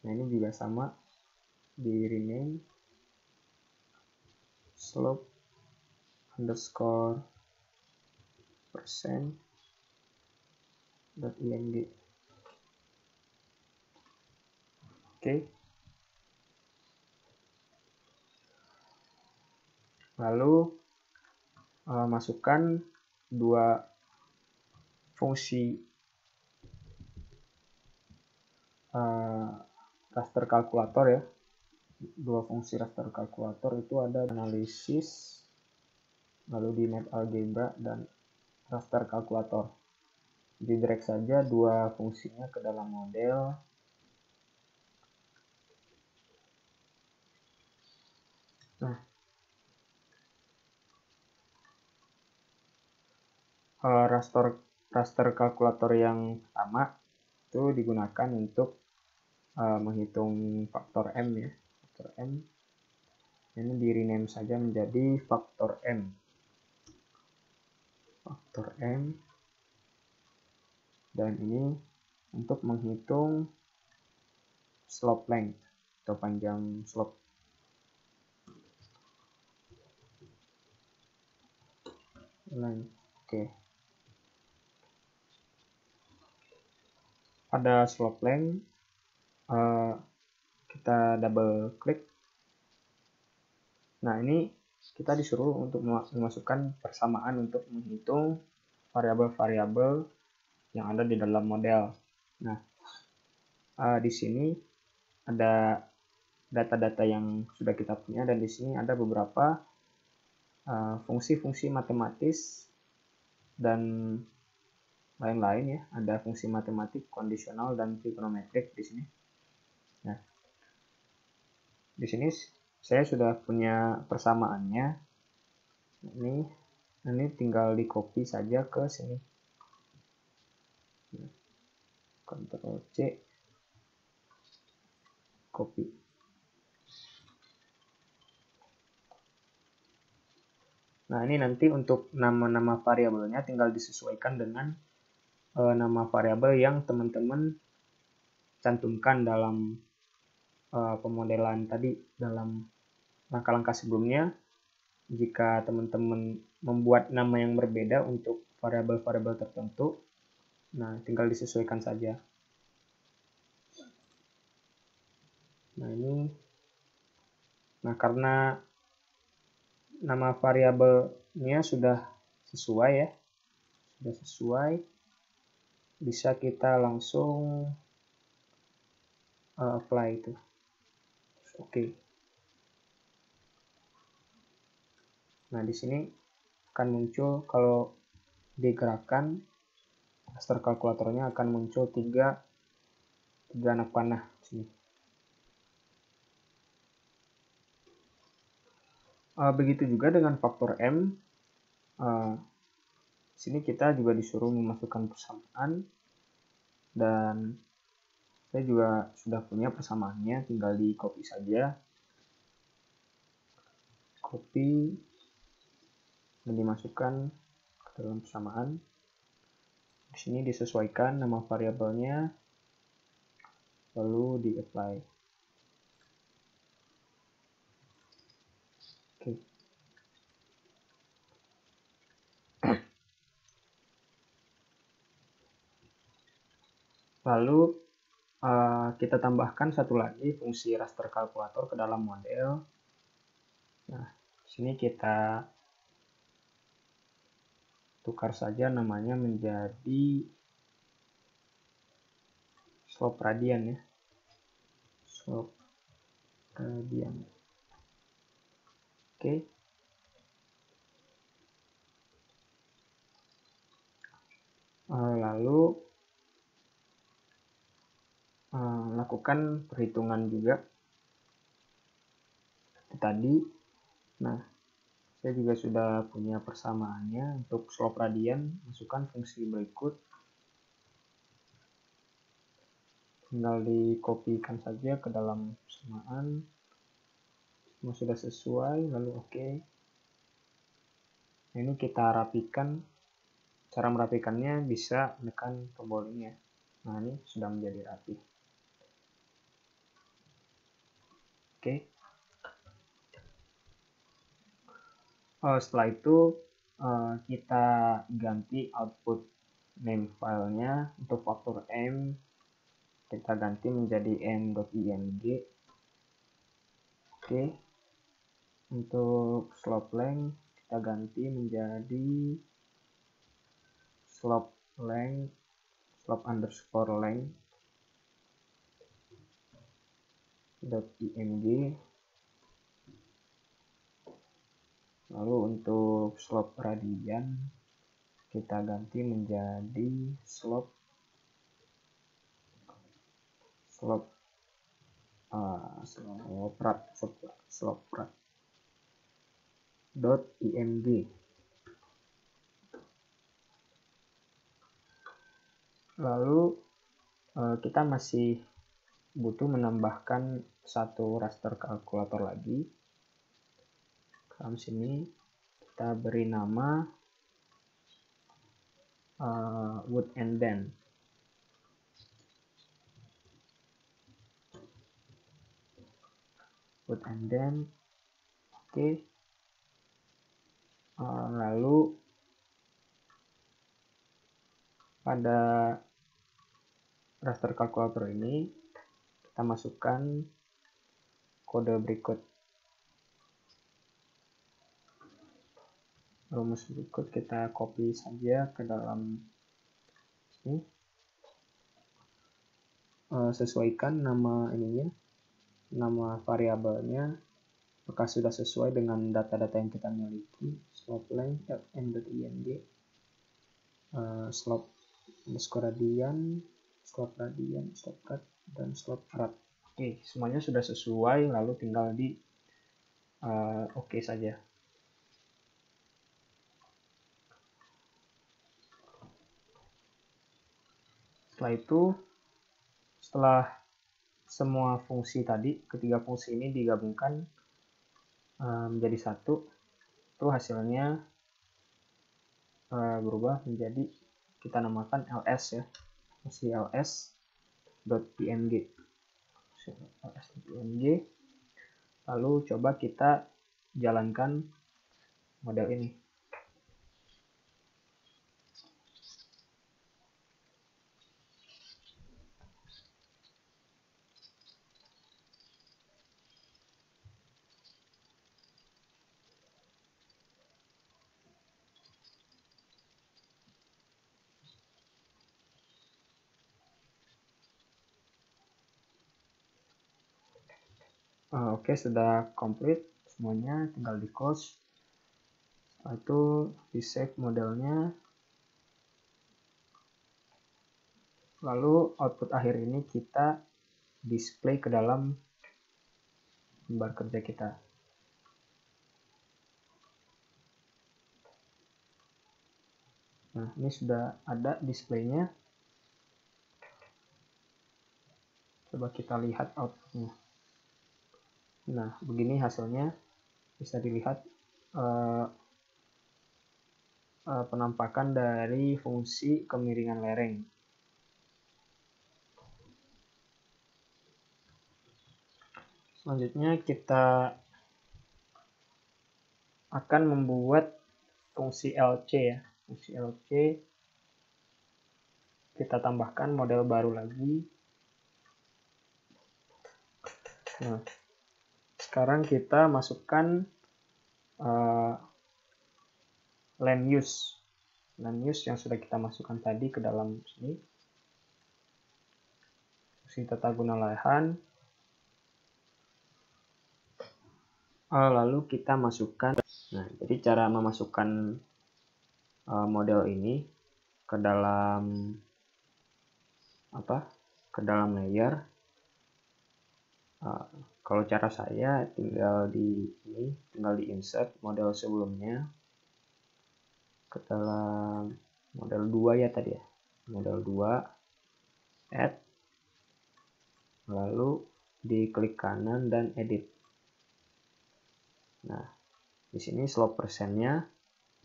Nah, ini juga sama, di rename slope underscore %.img. Oke. Lalu masukkan dua fungsi raster kalkulator ya. Dua fungsi raster kalkulator itu ada analisis, lalu di net algebra dan raster kalkulator. Di drag saja dua fungsinya ke dalam model. Nah, raster kalkulator yang pertama itu digunakan untuk menghitung faktor M ya. Faktor M. Ini di rename saja menjadi faktor M. Faktor M. Dan ini untuk menghitung slope length atau panjang slope. Oke. Pada slope length kita double klik. Nah, ini kita disuruh untuk memasukkan persamaan untuk menghitung variabel-variabel yang ada di dalam model. Nah, di sini ada data-data yang sudah kita punya, dan di sini ada beberapa fungsi-fungsi matematis dan lain-lain ya. Ada fungsi matematik, kondisional, dan trigonometrik di sini. Nah, di sini saya sudah punya persamaannya. Ini tinggal di copy saja ke sini. Ctrl C, copy. Nah, ini nanti untuk nama-nama variabelnya tinggal disesuaikan dengan nama variabel yang teman-teman cantumkan dalam pemodelan tadi. Dalam langkah-langkah sebelumnya, jika teman-teman membuat nama yang berbeda untuk variabel-variabel tertentu, nah tinggal disesuaikan saja. Nah, karena nama variabelnya sudah sesuai ya, bisa kita langsung apply itu. Oke. Nah, di sini akan muncul, kalau digerakkan raster kalkulatornya akan muncul tiga anak panah di sini. Begitu juga dengan faktor M. Di sini kita juga disuruh memasukkan persamaan, dan saya juga sudah punya persamaannya, tinggal di copy saja. Copy dan dimasukkan ke dalam persamaan. Di sini disesuaikan nama variabelnya, lalu di apply. Oke. Lalu kita tambahkan satu lagi fungsi raster kalkulator ke dalam model. Nah, di sini kita tukar saja namanya menjadi slope radian ya. Slope radian. Oke. Oke. Lalu lakukan perhitungan juga seperti tadi. Nah, saya juga sudah punya persamaannya. Untuk slope radian, masukkan fungsi berikut. Tinggal dikopikan saja ke dalam persamaan. Semua sudah sesuai, lalu oke. Nah, ini kita rapikan. Cara merapikannya bisa menekan tombol ini ya. Nah, ini sudah menjadi rapi. Oke. Setelah itu kita ganti output name filenya. Untuk faktor M kita ganti menjadi m.img. Oke. Untuk slope length kita ganti menjadi slope underscore length .img. Lalu untuk slope radian kita ganti menjadi slope rad .img. Lalu kita masih butuh menambahkan satu raster kalkulator lagi. Dalam sini kita beri nama wood and den. Oke. Lalu pada raster kalkulator ini kita masukkan kode berikut. Rumus berikut kita copy saja ke dalam sini. Sesuaikan nama ininya, nama variabelnya apakah sudah sesuai dengan data-data yang kita miliki. Slope length m.img, slope underscore radian, slope rad, dan slope rad. Oke, semuanya sudah sesuai, lalu tinggal di oke saja. Setelah itu, setelah semua fungsi tadi, ketiga fungsi ini digabungkan menjadi satu, itu hasilnya berubah menjadi, kita namakan ls ya, fungsi ls.img. Lalu coba kita jalankan model ini. Oke, sudah komplit semuanya, tinggal di close. Setelah itu di save modelnya. Lalu output akhir ini kita display ke dalam lembar kerja kita. Nah, ini sudah ada displaynya. Coba kita lihat outputnya. Nah, begini hasilnya. Bisa dilihat penampakan dari fungsi kemiringan lereng. Selanjutnya kita akan membuat fungsi LC ya. Fungsi LC kita tambahkan model baru lagi. Nah, sekarang kita masukkan land use yang sudah kita masukkan tadi ke dalam sini. Fungsi tata guna lahan. Lalu kita masukkan. Nah, jadi cara memasukkan model ini ke dalam ke dalam layer. Kalau cara saya tinggal di insert model sebelumnya ke dalam model 2 ya tadi ya. Model 2, add, lalu diklik kanan dan edit. Nah, di sini slope persennya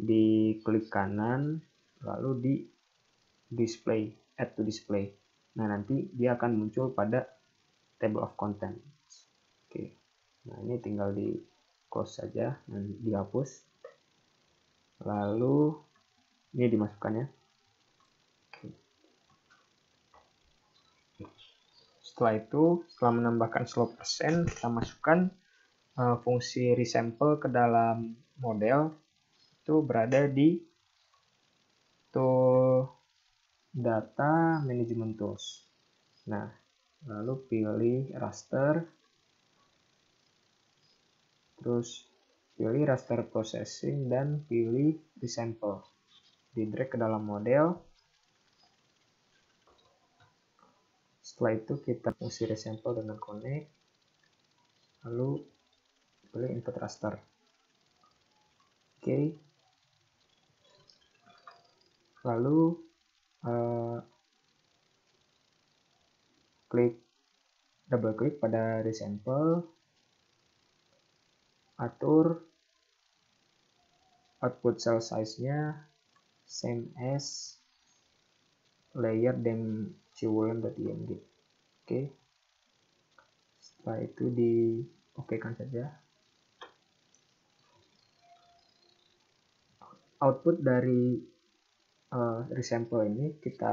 diklik kanan, lalu di display, add to display. Nah, nanti dia akan muncul pada table of contents. Oke. Nah, ini tinggal di close saja dan dihapus. Lalu ini dimasukkan ya. Oke. Setelah itu, setelah menambahkan slope persen, kita masukkan fungsi resample ke dalam model. Itu berada di tool data management tools. Nah, lalu pilih raster, terus pilih raster processing dan pilih resample. Di drag ke dalam model. Setelah itu kita fungsi resample dengan connect, lalu pilih input raster. Oke. Lalu double klik pada resample, atur output cell size-nya same as layer dan ciwulan.img. Oke. Setelah itu di oke-kan saja. Output dari resample ini kita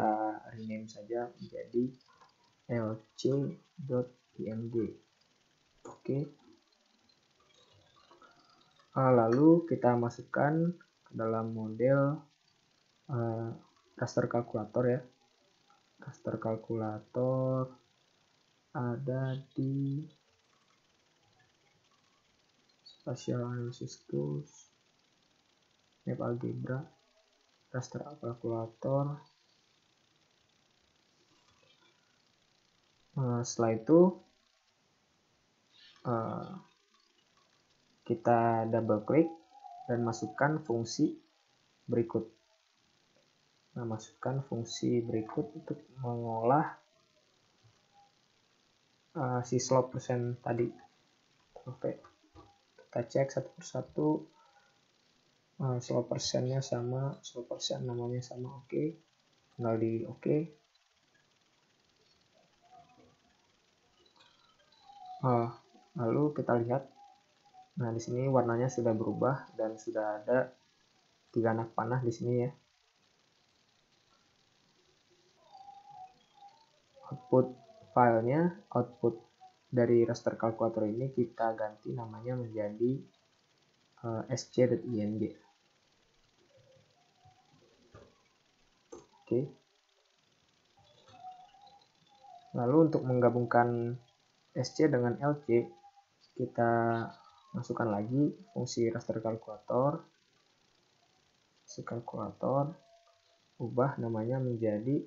rename saja menjadi lc.img. Oke. Lalu kita masukkan ke dalam model raster kalkulator ya. Raster kalkulator ada di spatial analysis tools, map algebra, raster kalkulator. Setelah itu kita double klik dan masukkan fungsi berikut. Nah, masukkan fungsi berikut untuk mengolah si slope persen tadi. Oke, kita cek satu persatu. Slope persennya sama, slope persen namanya sama, oke. Tinggal di oke. Lalu kita lihat, nah di sini warnanya sudah berubah dan sudah ada 3 anak panah di sini ya. Output filenya, output dari raster kalkulator ini kita ganti namanya menjadi sc.img. Oke. Lalu untuk menggabungkan SC dengan LC, kita masukkan lagi fungsi raster kalkulator. Ubah namanya menjadi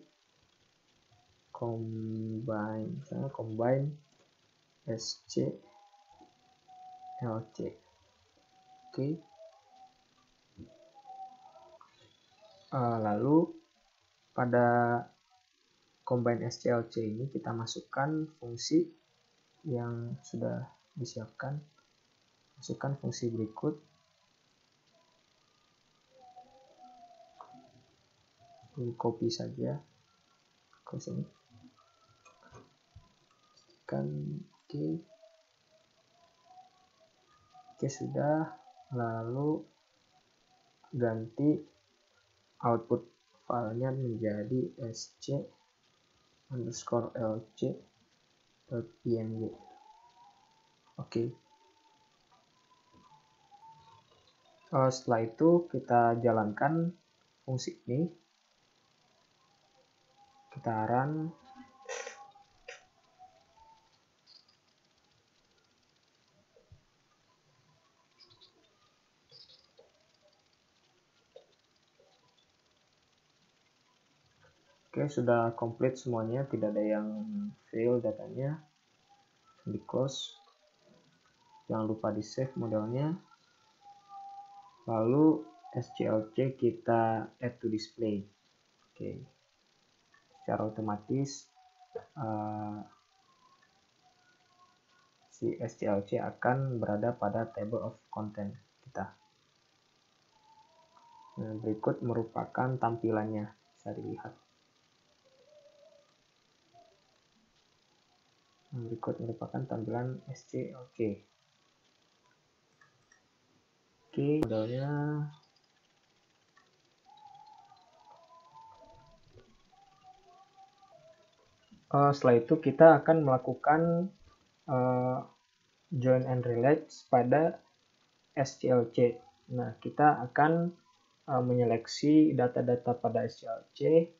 combine SC LC. Oke. Lalu pada combine SCLC ini kita masukkan fungsi yang sudah disiapkan. Masukkan fungsi berikut. Ini copy saja ke sini. Oke. Oke, sudah. Lalu ganti output filenya menjadi sc_lc.img. Oke. Setelah itu kita jalankan fungsi ini. Kita run. Oke, sudah komplit semuanya, tidak ada yang fail datanya. Di close. Jangan lupa di save modelnya. Lalu SCLC kita add to display. Oke. Secara otomatis si SCLC akan berada pada table of content kita. Nah, berikut merupakan tampilannya, bisa dilihat. Berikut merupakan tampilan SCLC. Oke, modelnya setelah itu kita akan melakukan join and relates pada SCLC. Nah, kita akan menyeleksi data-data pada SCLC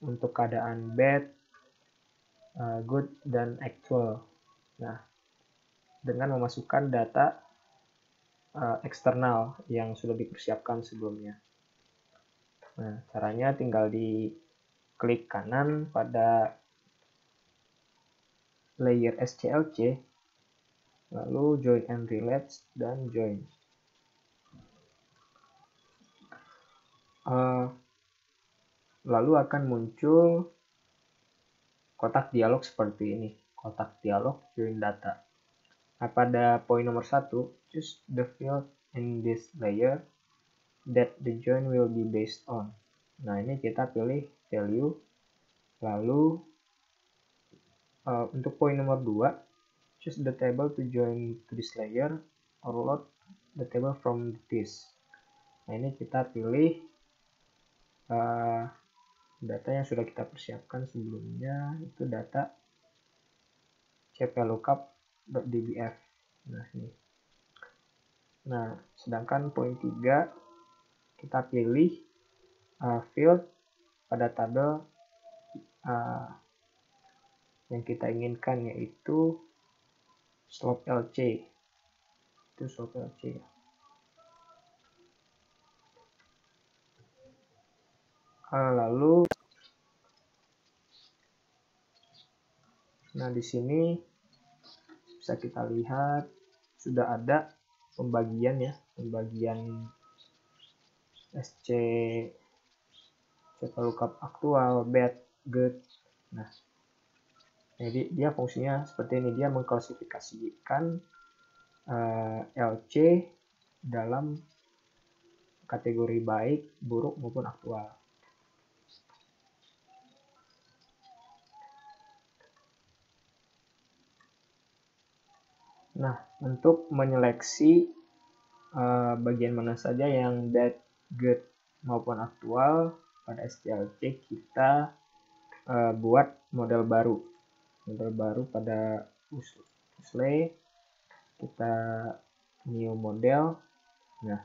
untuk keadaan bad, good, dan actual. Nah, dengan memasukkan data eksternal yang sudah dipersiapkan sebelumnya. Nah, caranya tinggal diklik kanan pada layer SCLC, lalu join and relates dan join. Lalu akan muncul kotak dialog seperti ini, kotak dialog join data. Nah, pada poin nomor 1, choose the field in this layer that the join will be based on. Nah, ini kita pilih value. Lalu untuk poin nomor 2, choose the table to join to this layer or load the table from this. Nah, ini kita pilih data yang sudah kita persiapkan sebelumnya, itu data cplookup.dbf. Nah, ini. Nah, sedangkan poin 3 kita pilih field pada tabel yang kita inginkan, yaitu slope LC. Itu slope LC. Lalu di sini bisa kita lihat sudah ada pembagian ya, pembagian SC cplookup aktual, bad, good. Nah, jadi dia fungsinya seperti ini, dia mengklasifikasikan LC dalam kategori baik, buruk maupun aktual. Nah, untuk menyeleksi bagian mana saja yang bad, good, maupun aktual pada SCLC, kita buat model baru. Model baru pada USLE, kita new model. Nah,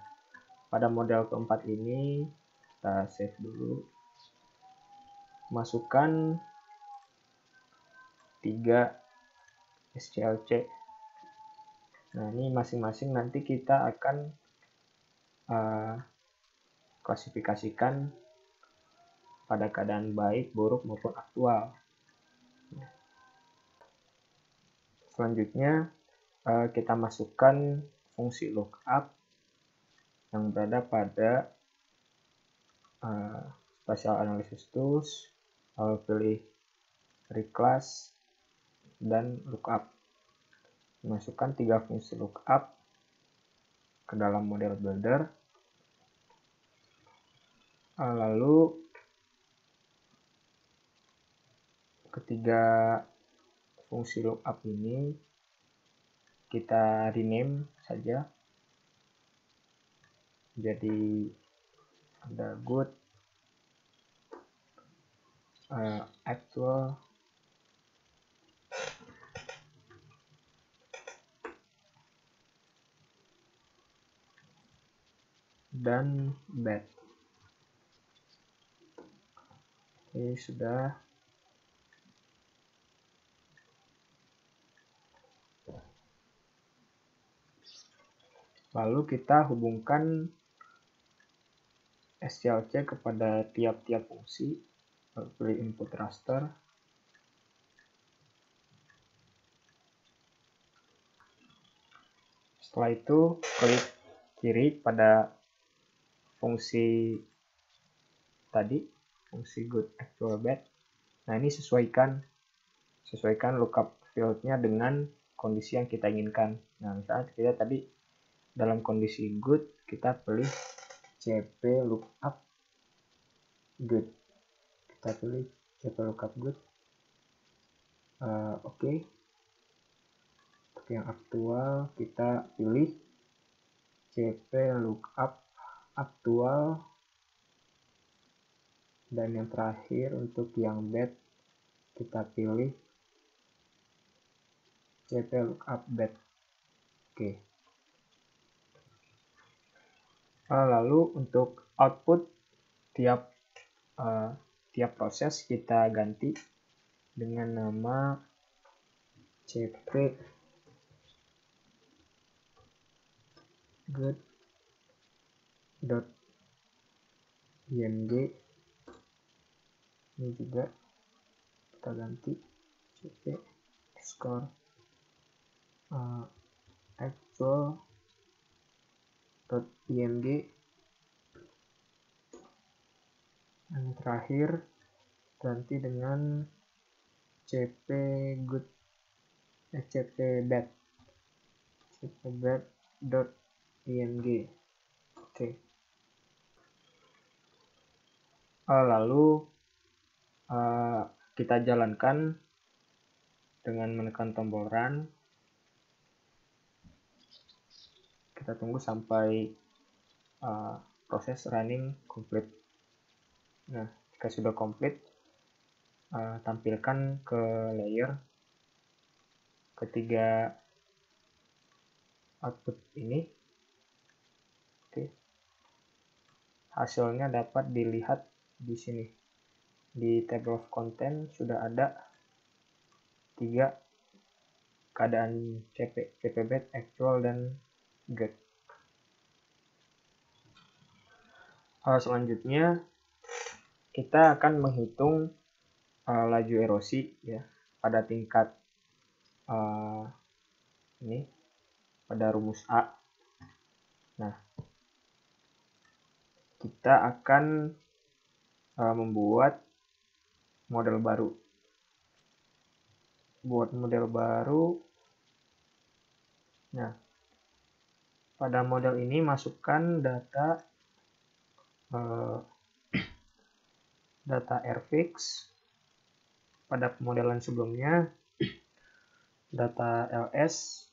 pada model keempat ini, kita save dulu. Masukkan 3 SCLC. Nah, ini masing-masing nanti kita akan klasifikasikan pada keadaan baik, buruk, maupun aktual. Selanjutnya, kita masukkan fungsi lookup yang berada pada Spatial Analysis Tools, lalu pilih reclass dan lookup. Masukkan 3 fungsi lookup ke dalam model builder. Lalu ketiga fungsi lookup ini kita rename saja. Jadi ada good, actual, dan bad. Oke, sudah. Lalu kita hubungkan SCLC kepada tiap-tiap fungsi, pilih input raster. Setelah itu klik kiri pada fungsi tadi, fungsi good actual bad. Nah, ini sesuaikan lookup fieldnya dengan kondisi yang kita inginkan. Nah, misalnya kita tadi dalam kondisi good, kita pilih cp lookup good. Kita pilih cp lookup good. Oke. Untuk yang aktual kita pilih cp lookup aktual, dan yang terakhir untuk yang bad kita pilih cp lookup bad. Oke. Lalu untuk output tiap proses kita ganti dengan nama cp good.img. Ini juga kita ganti cp score actual.img. Yang terakhir ganti dengan cp bad.img. Oke. Lalu kita jalankan dengan menekan tombol run. Kita tunggu sampai proses running complete. Nah, jika sudah complete, tampilkan ke layer ketiga output ini. Oke. Hasilnya dapat dilihat di sini. Di table of content sudah ada 3 keadaan cp bad, actual, dan good. Selanjutnya kita akan menghitung laju erosi ya pada tingkat ini pada rumus A. Nah, kita akan membuat model baru. Buat model baru. Nah, pada model ini masukkan data airfix. Pada pemodelan sebelumnya data ls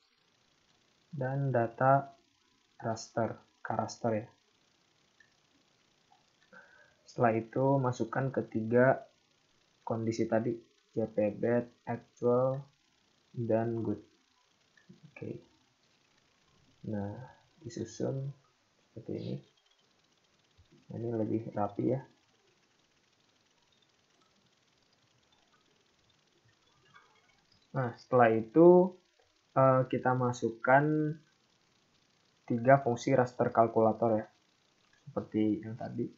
dan data raster, k-raster ya. Setelah itu masukkan ketiga kondisi tadi, cp bad, actual, dan good. Oke. Nah, disusun seperti ini. Ini lebih rapi ya. Nah, setelah itu kita masukkan 3 fungsi raster kalkulator ya. Seperti yang tadi.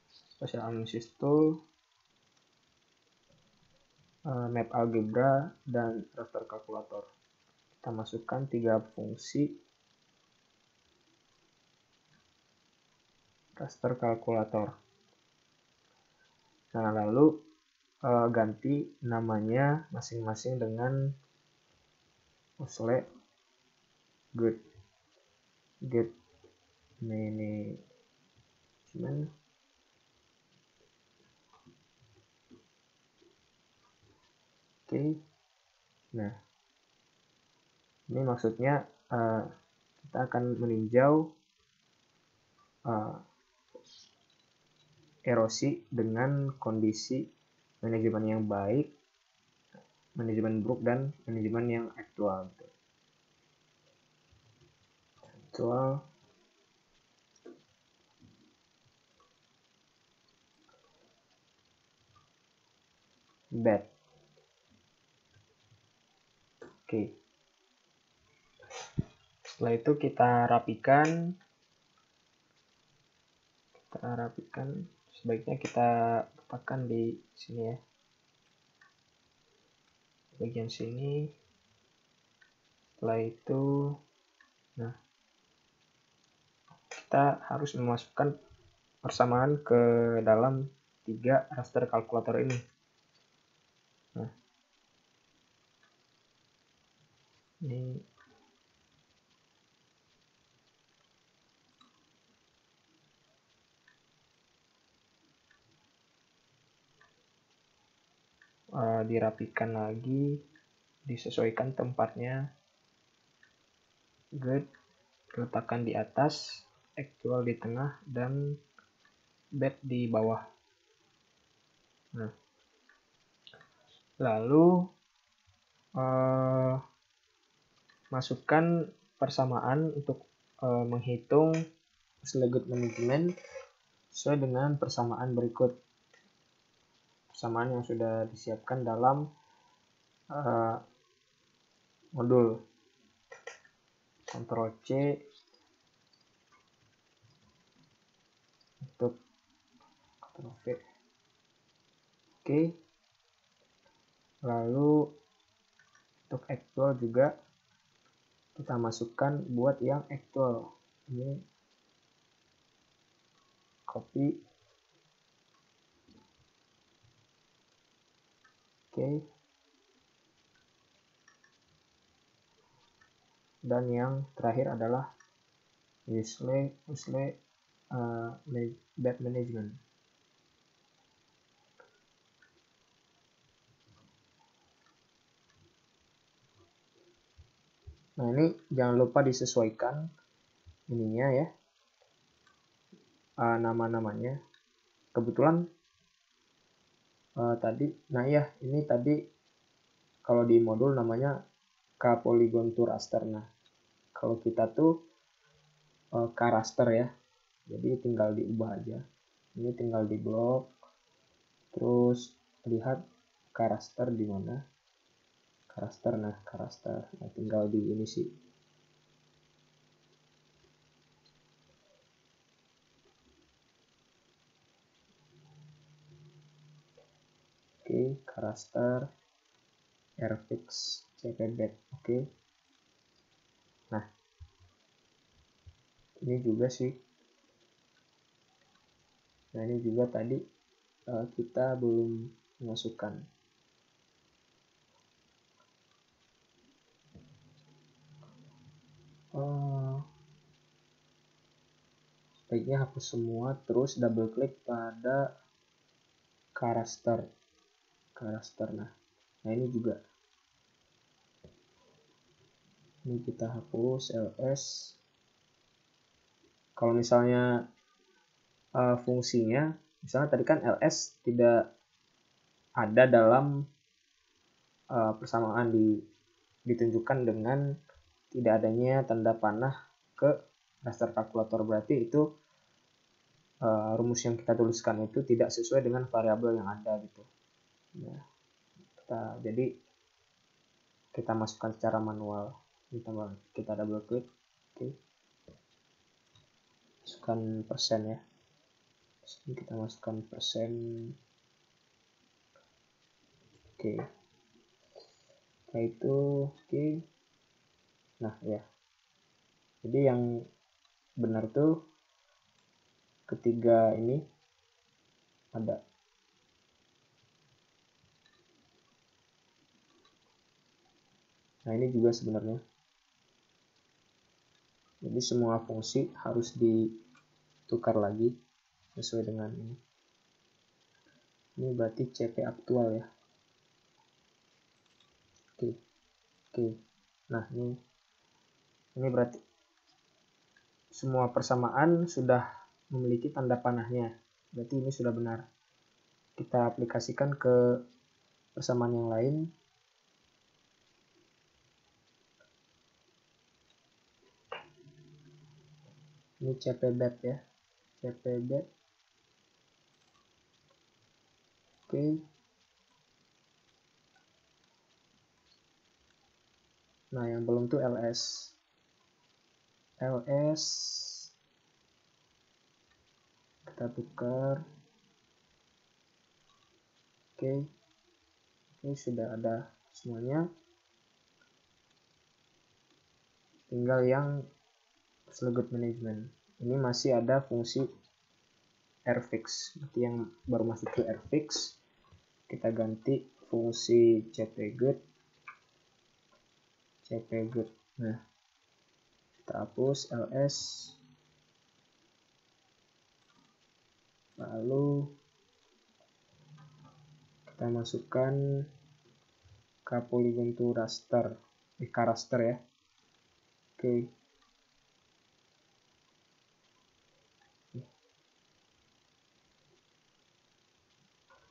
Spatial analysis tool, map algebra, dan raster kalkulator. Kita masukkan 3 fungsi raster kalkulator. Nah, lalu ganti namanya masing-masing dengan usle good management. Oke. Nah, ini maksudnya kita akan meninjau erosi dengan kondisi manajemen yang baik, manajemen buruk, dan manajemen yang aktual. Aktual, bad. Oke. Setelah itu kita rapikan. Kita kita rapikan. Sebaiknya kita letakkan di sini ya, bagian sini. Setelah itu, nah, kita harus memasukkan persamaan ke dalam 3 raster kalkulator ini. Nah, ini dirapikan lagi, disesuaikan tempatnya. Good, letakkan di atas, actual di tengah, dan bed di bawah. Nah, lalu masukkan persamaan untuk menghitung Usle-Good Management sesuai dengan persamaan berikut. Persamaan yang sudah disiapkan dalam modul. Ctrl C untuk Ctrl V. Oke. Lalu untuk actual juga kita masukkan buat yang actual. Ini copy. Oke. Dan yang terakhir adalah Usle Bed Management. Nah, ini jangan lupa disesuaikan ininya ya, nama-namanya. Kebetulan tadi, nah ya, ini tadi kalau di modul namanya K-Polygon to raster. Nah, kalau kita tuh K-raster ya, jadi tinggal diubah aja. Ini tinggal di blok, terus lihat K-raster di mana. K-raster, nah K-raster, nah tinggal di ini sih. Oke, K-raster, Airfix, CPBet, oke. Nah, ini juga sih. Nah, ini juga tadi kita belum memasukkan. Sebaiknya hapus semua, terus double klik pada K-raster. Nah, ini juga. Ini kita hapus ls. Kalau misalnya fungsinya, misalnya tadi kan ls tidak ada dalam persamaan ditunjukkan dengan tidak adanya tanda panah ke raster kalkulator, berarti itu rumus yang kita tuliskan itu tidak sesuai dengan variabel yang ada gitu. Nah, jadi kita masukkan secara manual. Kita double klik, oke. Masukkan persen ya. Sini kita masukkan persen, oke. Nah itu oke. Nah ya, jadi yang benar tuh ketiga ini ada. Nah ini juga sebenarnya. Jadi semua fungsi harus ditukar lagi sesuai dengan ini. Ini berarti CP aktual ya. Oke. Nah ini berarti semua persamaan sudah memiliki tanda panahnya. Berarti ini sudah benar. Kita aplikasikan ke persamaan yang lain. Ini CPBet ya. CPBet. Oke. Nah, yang belum tuh LS. kita tukar. Oke, sudah ada semuanya. Tinggal yang slugget management. Ini masih ada fungsi rfix. Berarti yang baru masuk ke rfix, kita ganti fungsi cpget. Nah, kita hapus ls. Lalu kita masukkan ke polygon to raster, ke raster ya. Oke.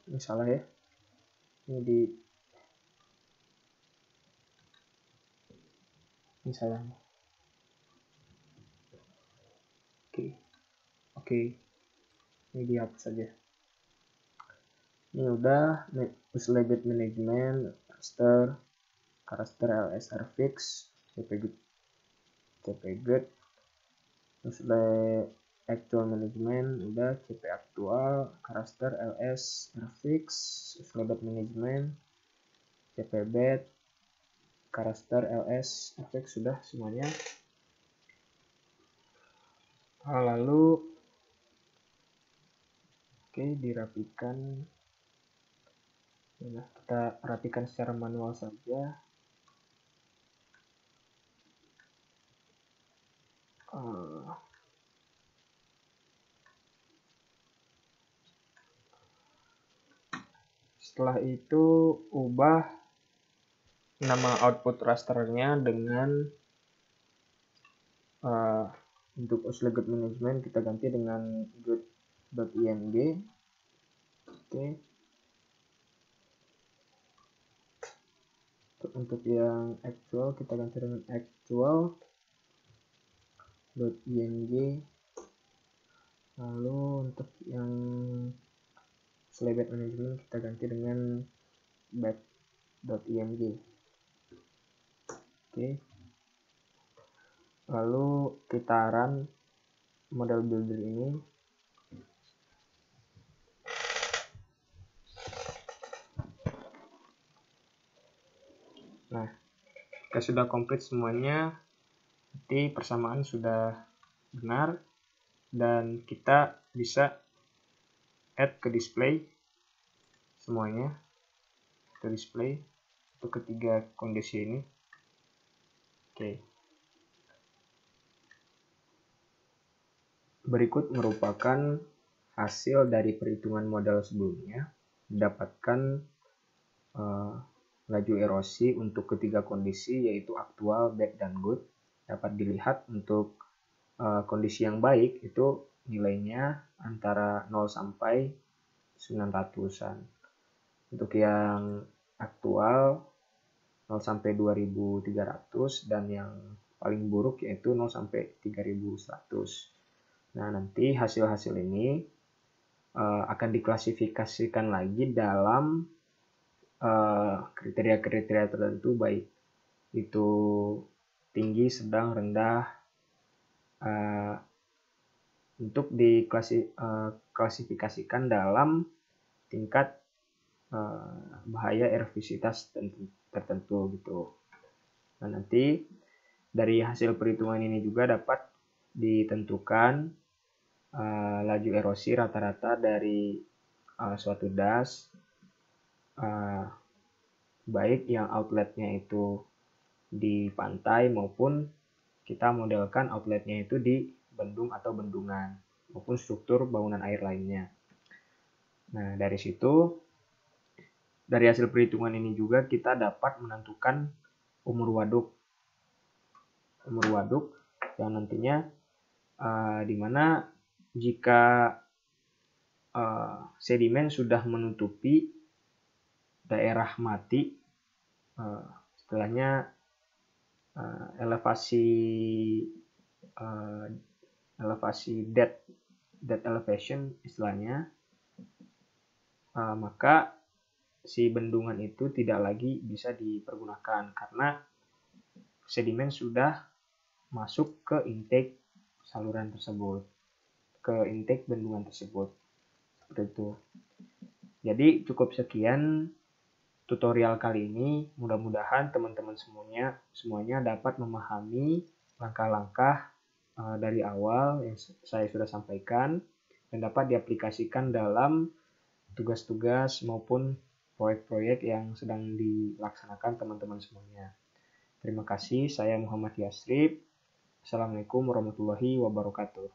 Ini salah ya. Ini salah. Oke. Ini dihapus saja. Ini udah slugget management, raster, ls rfix, cpget, terus actual management udah, cp aktual, raster, ls rfix, slugget management, cpbet, raster, ls rfix sudah semuanya. Lalu dirapikan. Nah, kita rapikan secara manual saja. Setelah itu ubah nama output rasternya dengan untuk slugget management kita ganti dengan good.img. Oke. Untuk yang actual kita ganti dengan actual.img. Lalu untuk yang slugget management kita ganti dengan bat.img. Oke. Lalu kita run model builder ini. Nah, kita sudah komplit semuanya. Berarti persamaan sudah benar dan kita bisa add ke display semuanya. Ke display untuk ketiga kondisi ini. Oke. Berikut merupakan hasil dari perhitungan model sebelumnya. Mendapatkan laju erosi untuk ketiga kondisi yaitu aktual, bad, dan good. Dapat dilihat untuk kondisi yang baik itu nilainya antara 0 sampai 900-an. Untuk yang aktual 0 sampai 2300 dan yang paling buruk yaitu 0 sampai 3100. Nah, nanti hasil-hasil ini akan diklasifikasikan lagi dalam kriteria-kriteria tertentu, baik itu tinggi, sedang, rendah, untuk diklasifikasikan dalam tingkat bahaya erosivitas tertentu gitu. Nah, nanti dari hasil perhitungan ini juga dapat ditentukan laju erosi rata-rata dari suatu das, baik yang outletnya itu di pantai maupun kita modelkan outletnya itu di bendung atau bendungan maupun struktur bangunan air lainnya. Nah, dari situ, dari hasil perhitungan ini juga kita dapat menentukan umur waduk yang nantinya dimana jika sedimen sudah menutupi daerah mati, istilahnya elevasi dead elevation istilahnya, maka si bendungan itu tidak lagi bisa dipergunakan karena sedimen sudah masuk ke intake saluran tersebut. ke intake bendungan tersebut. Seperti itu. Jadi cukup sekian tutorial kali ini. Mudah-mudahan teman-teman semuanya dapat memahami langkah-langkah dari awal yang saya sudah sampaikan dan dapat diaplikasikan dalam tugas-tugas maupun proyek-proyek yang sedang dilaksanakan teman-teman semuanya. Terima kasih, saya Muhammad Yasrib. Assalamualaikum warahmatullahi wabarakatuh.